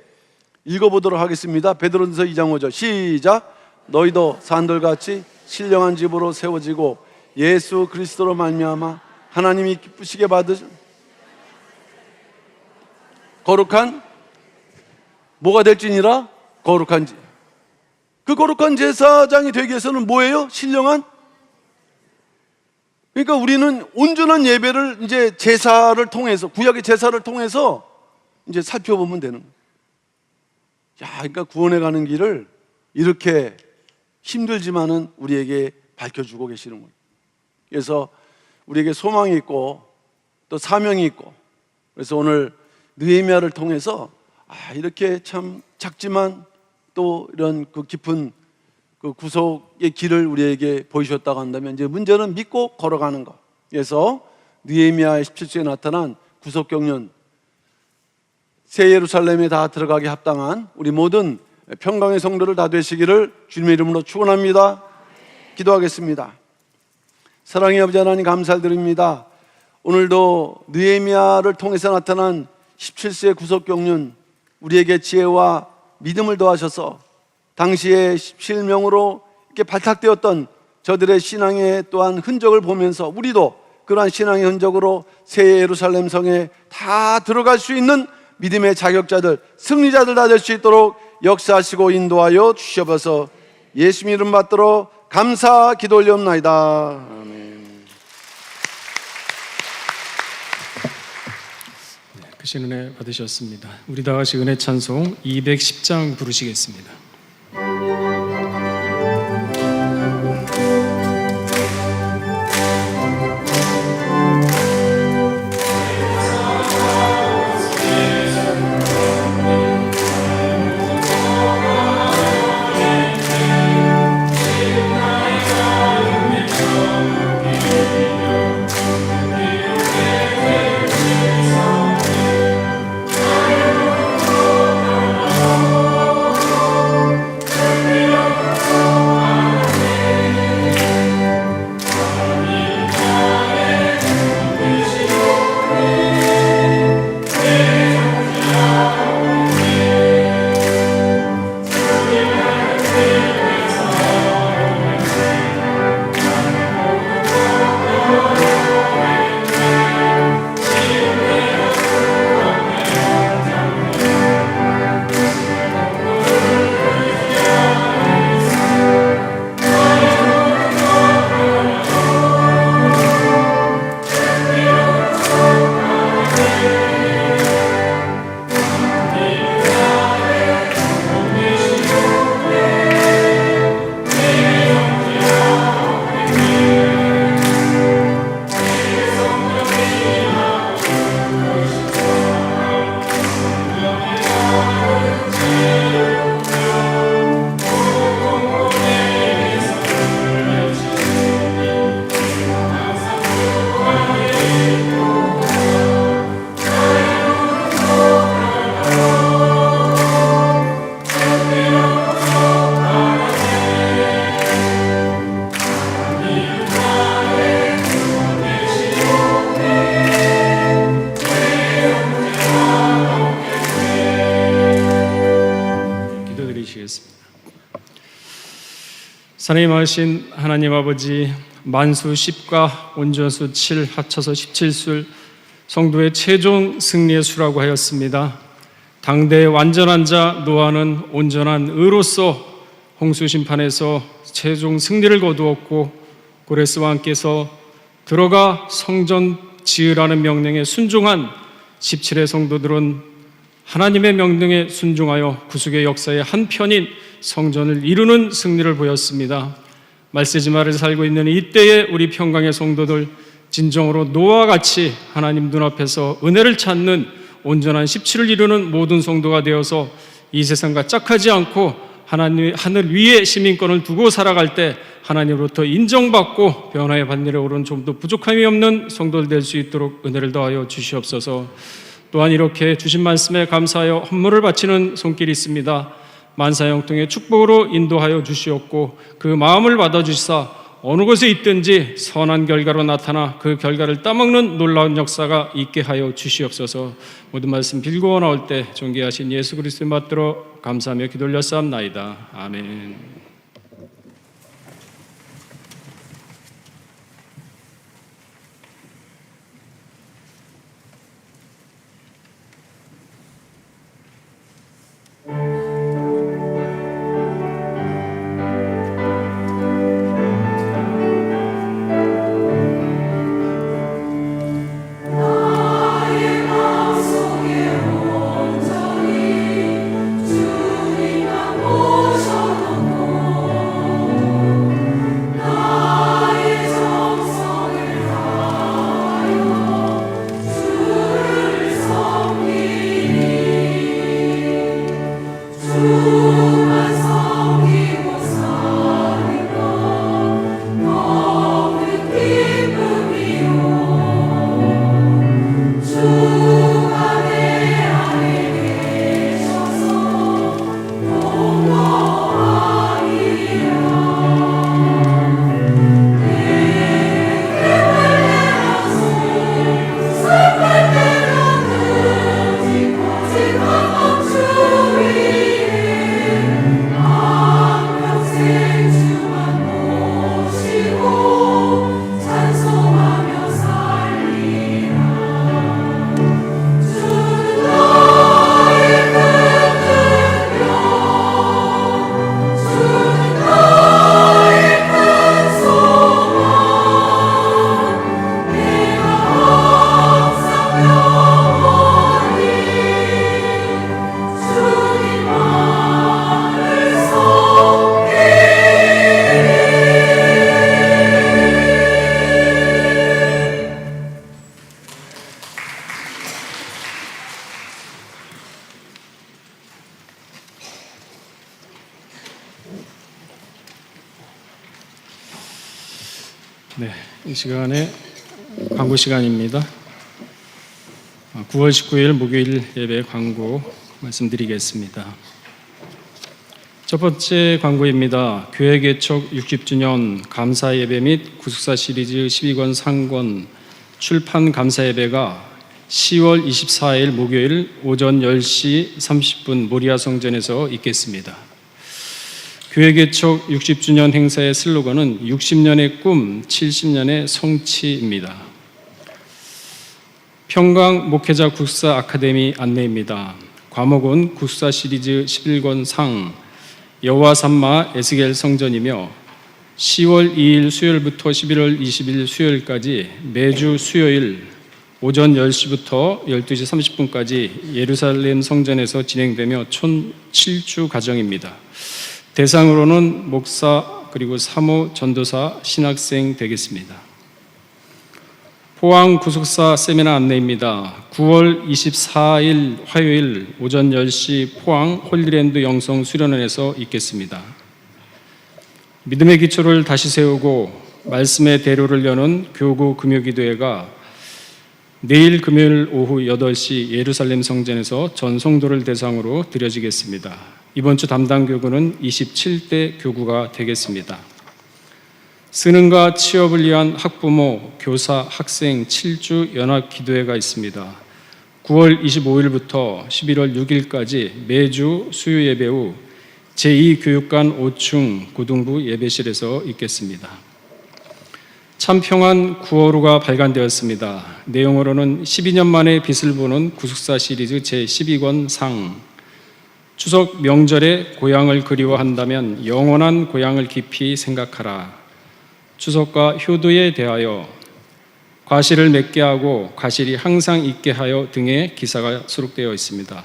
읽어보도록 하겠습니다. 베드로전서 2장 5절 시작. 너희도 산돌같이 신령한 집으로 세워지고 예수 그리스도로 말미암아 하나님이 기쁘시게 받으신 거룩한 뭐가 될지니라? 거룩한 집. 그 거룩한 제사장이 되기 위해서는 뭐예요? 신령한? 그러니까 우리는 온전한 예배를 이제 제사를 통해서, 구약의 제사를 통해서 이제 살펴보면 되는 거예요. 그러니까 구원에 가는 길을 이렇게 힘들지만은 우리에게 밝혀주고 계시는 거예요. 그래서 우리에게 소망이 있고 또 사명이 있고, 그래서 오늘 느헤미야를 통해서 이렇게 참 작지만 또 이런 그 깊은 그 구속의 길을 우리에게 보이셨다고 한다면, 이제 문제는 믿고 걸어가는 것. 그래서 느헤미야의 17세에 나타난 구속 경륜, 새 예루살렘에 다 들어가기 합당한 우리 모든 평강의 성도를 다 되시기를 주님의 이름으로 축원합니다. 기도하겠습니다. 사랑의 아버지 하나님, 감사드립니다. 오늘도 느헤미야를 통해서 나타난 17세의 구속 경륜, 우리에게 지혜와 믿음을 더하셔서 당시에 17명으로 이렇게 발탁되었던 저들의 신앙의 또한 흔적을 보면서 우리도 그러한 신앙의 흔적으로 새 예루살렘 성에 다 들어갈 수 있는 믿음의 자격자들, 승리자들 다 될 수 있도록 역사하시고 인도하여 주시옵소서. 예수님 이름 받들어 감사 기도 올리옵나이다. 아멘. 크신 은혜 받으셨습니다. 우리 다 같이 은혜 찬송 210장 부르시겠습니다. 사랑이 많으신 하나님 아버지, 만수 10과 온전수 7 합쳐서 17술 성도의 최종 승리의 수라고 하였습니다. 당대의 완전한 자 노아는 온전한 의로서 홍수 심판에서 최종 승리를 거두었고, 고레스와 함께서 들어가 성전 지으라는 명령에 순종한 17의 성도들은 하나님의 명령에 순종하여 구속의 역사의 한 편인 성전을 이루는 승리를 보였습니다. 말세지마를 살고 있는 이때의 우리 평강의 성도들, 진정으로 노아와 같이 하나님 눈앞에서 은혜를 찾는 온전한 17을 이루는 모든 성도가 되어서 이 세상과 짝하지 않고 하나님 하늘 위에 시민권을 두고 살아갈 때 하나님으로부터 인정받고 변화의 반열에 오른 좀 더 부족함이 없는 성도들 될 수 있도록 은혜를 더하여 주시옵소서. 또한 이렇게 주신 말씀에 감사하여 헌물을 바치는 손길이 있습니다. 만사형통의 축복으로 인도하여 주시옵고, 그 마음을 받아주시사 어느 곳에 있든지 선한 결과로 나타나 그 결과를 따먹는 놀라운 역사가 있게 하여 주시옵소서. 모든 말씀 빌고 나올 때 존귀하신 예수 그리스도를 받들어 감사하며 기도 올렸사옵나이다. 아멘. 주님만 모셔놓고 시간에 광고 시간입니다. 9월 19일 목요일 예배 광고 말씀드리겠습니다. 첫 번째 광고입니다. 교회 개척 60주년 감사 예배 및 구속사 시리즈 12권 상권 출판 감사 예배가 10월 24일 목요일 오전 10시 30분 모리아 성전에서 있겠습니다. 교회 개척 60주년 행사의 슬로건은 60년의 꿈, 70년의 성취입니다. 평강 목회자 국사 아카데미 안내입니다. 과목은 국사 시리즈 11권 상, 여호와 삼마 에스겔 성전이며 10월 2일 수요일부터 11월 20일 수요일까지 매주 수요일 오전 10시부터 12시 30분까지 예루살렘 성전에서 진행되며 총 7주 과정입니다. 대상으로는 목사 그리고 사모, 전도사, 신학생 되겠습니다. 포항 구속사 세미나 안내입니다. 9월 24일 화요일 오전 10시 포항 홀리랜드 영성 수련원에서 있겠습니다. 믿음의 기초를 다시 세우고 말씀의 대로를 여는 교구 금요기도회가 내일 금요일 오후 8시 예루살렘 성전에서 전 성도를 대상으로 드려지겠습니다. 이번 주 담당 교구는 27대 교구가 되겠습니다. 스능과 취업을 위한 학부모, 교사, 학생 7주 연합 기도회가 있습니다. 9월 25일부터 11월 6일까지 매주 수요 예배 후 제2교육관 5층 고등부 예배실에서 있겠습니다. 참평안 9월호가 발간되었습니다. 내용으로는 12년 만에 빛을 보는 구속사 시리즈 제12권 상, 추석 명절에 고향을 그리워한다면 영원한 고향을 깊이 생각하라, 추석과 효도에 대하여, 과실을 맺게 하고 과실이 항상 있게 하여 등의 기사가 수록되어 있습니다.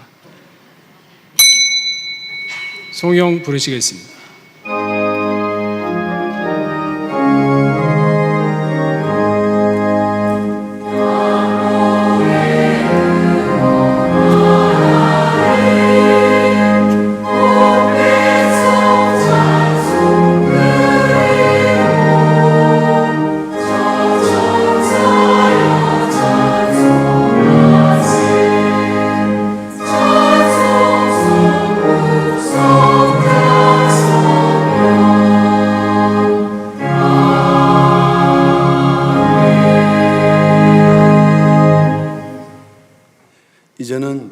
송영 부르시겠습니다. 이제는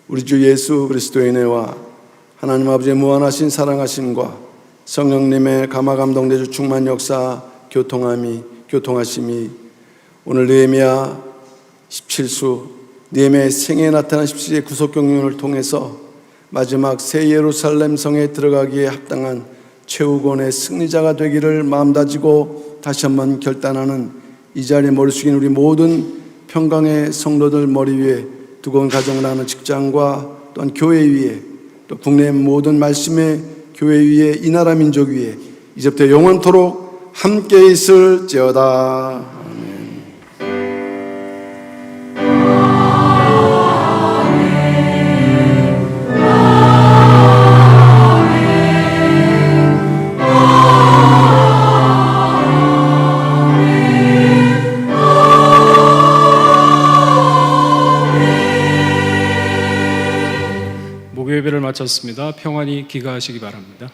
우리 주 예수 그리스도의 은혜와 하나님 아버지의 무한하신 사랑하심과 성령님의 감화감동대주 충만 역사 교통하심이 오늘 느헤미야 17수 느헤미야의 생애에 나타난 17의 구속경륜을 통해서 마지막 새 예루살렘 성에 들어가기에 합당한 최후권의 승리자가 되기를 마음다지고 다시 한번 결단하는 이 자리에 머리 숙인 우리 모든 평강의 성도들 머리 위에 두꺼운 가정을 하는 직장과 또한 교회 위에 또 국내 모든 말씀의 교회 위에 이 나라 민족 위에 이제부터 영원토록 함께 있을지어다. 아멘. 예배를 마쳤습니다. 평안히 귀가하시기 바랍니다.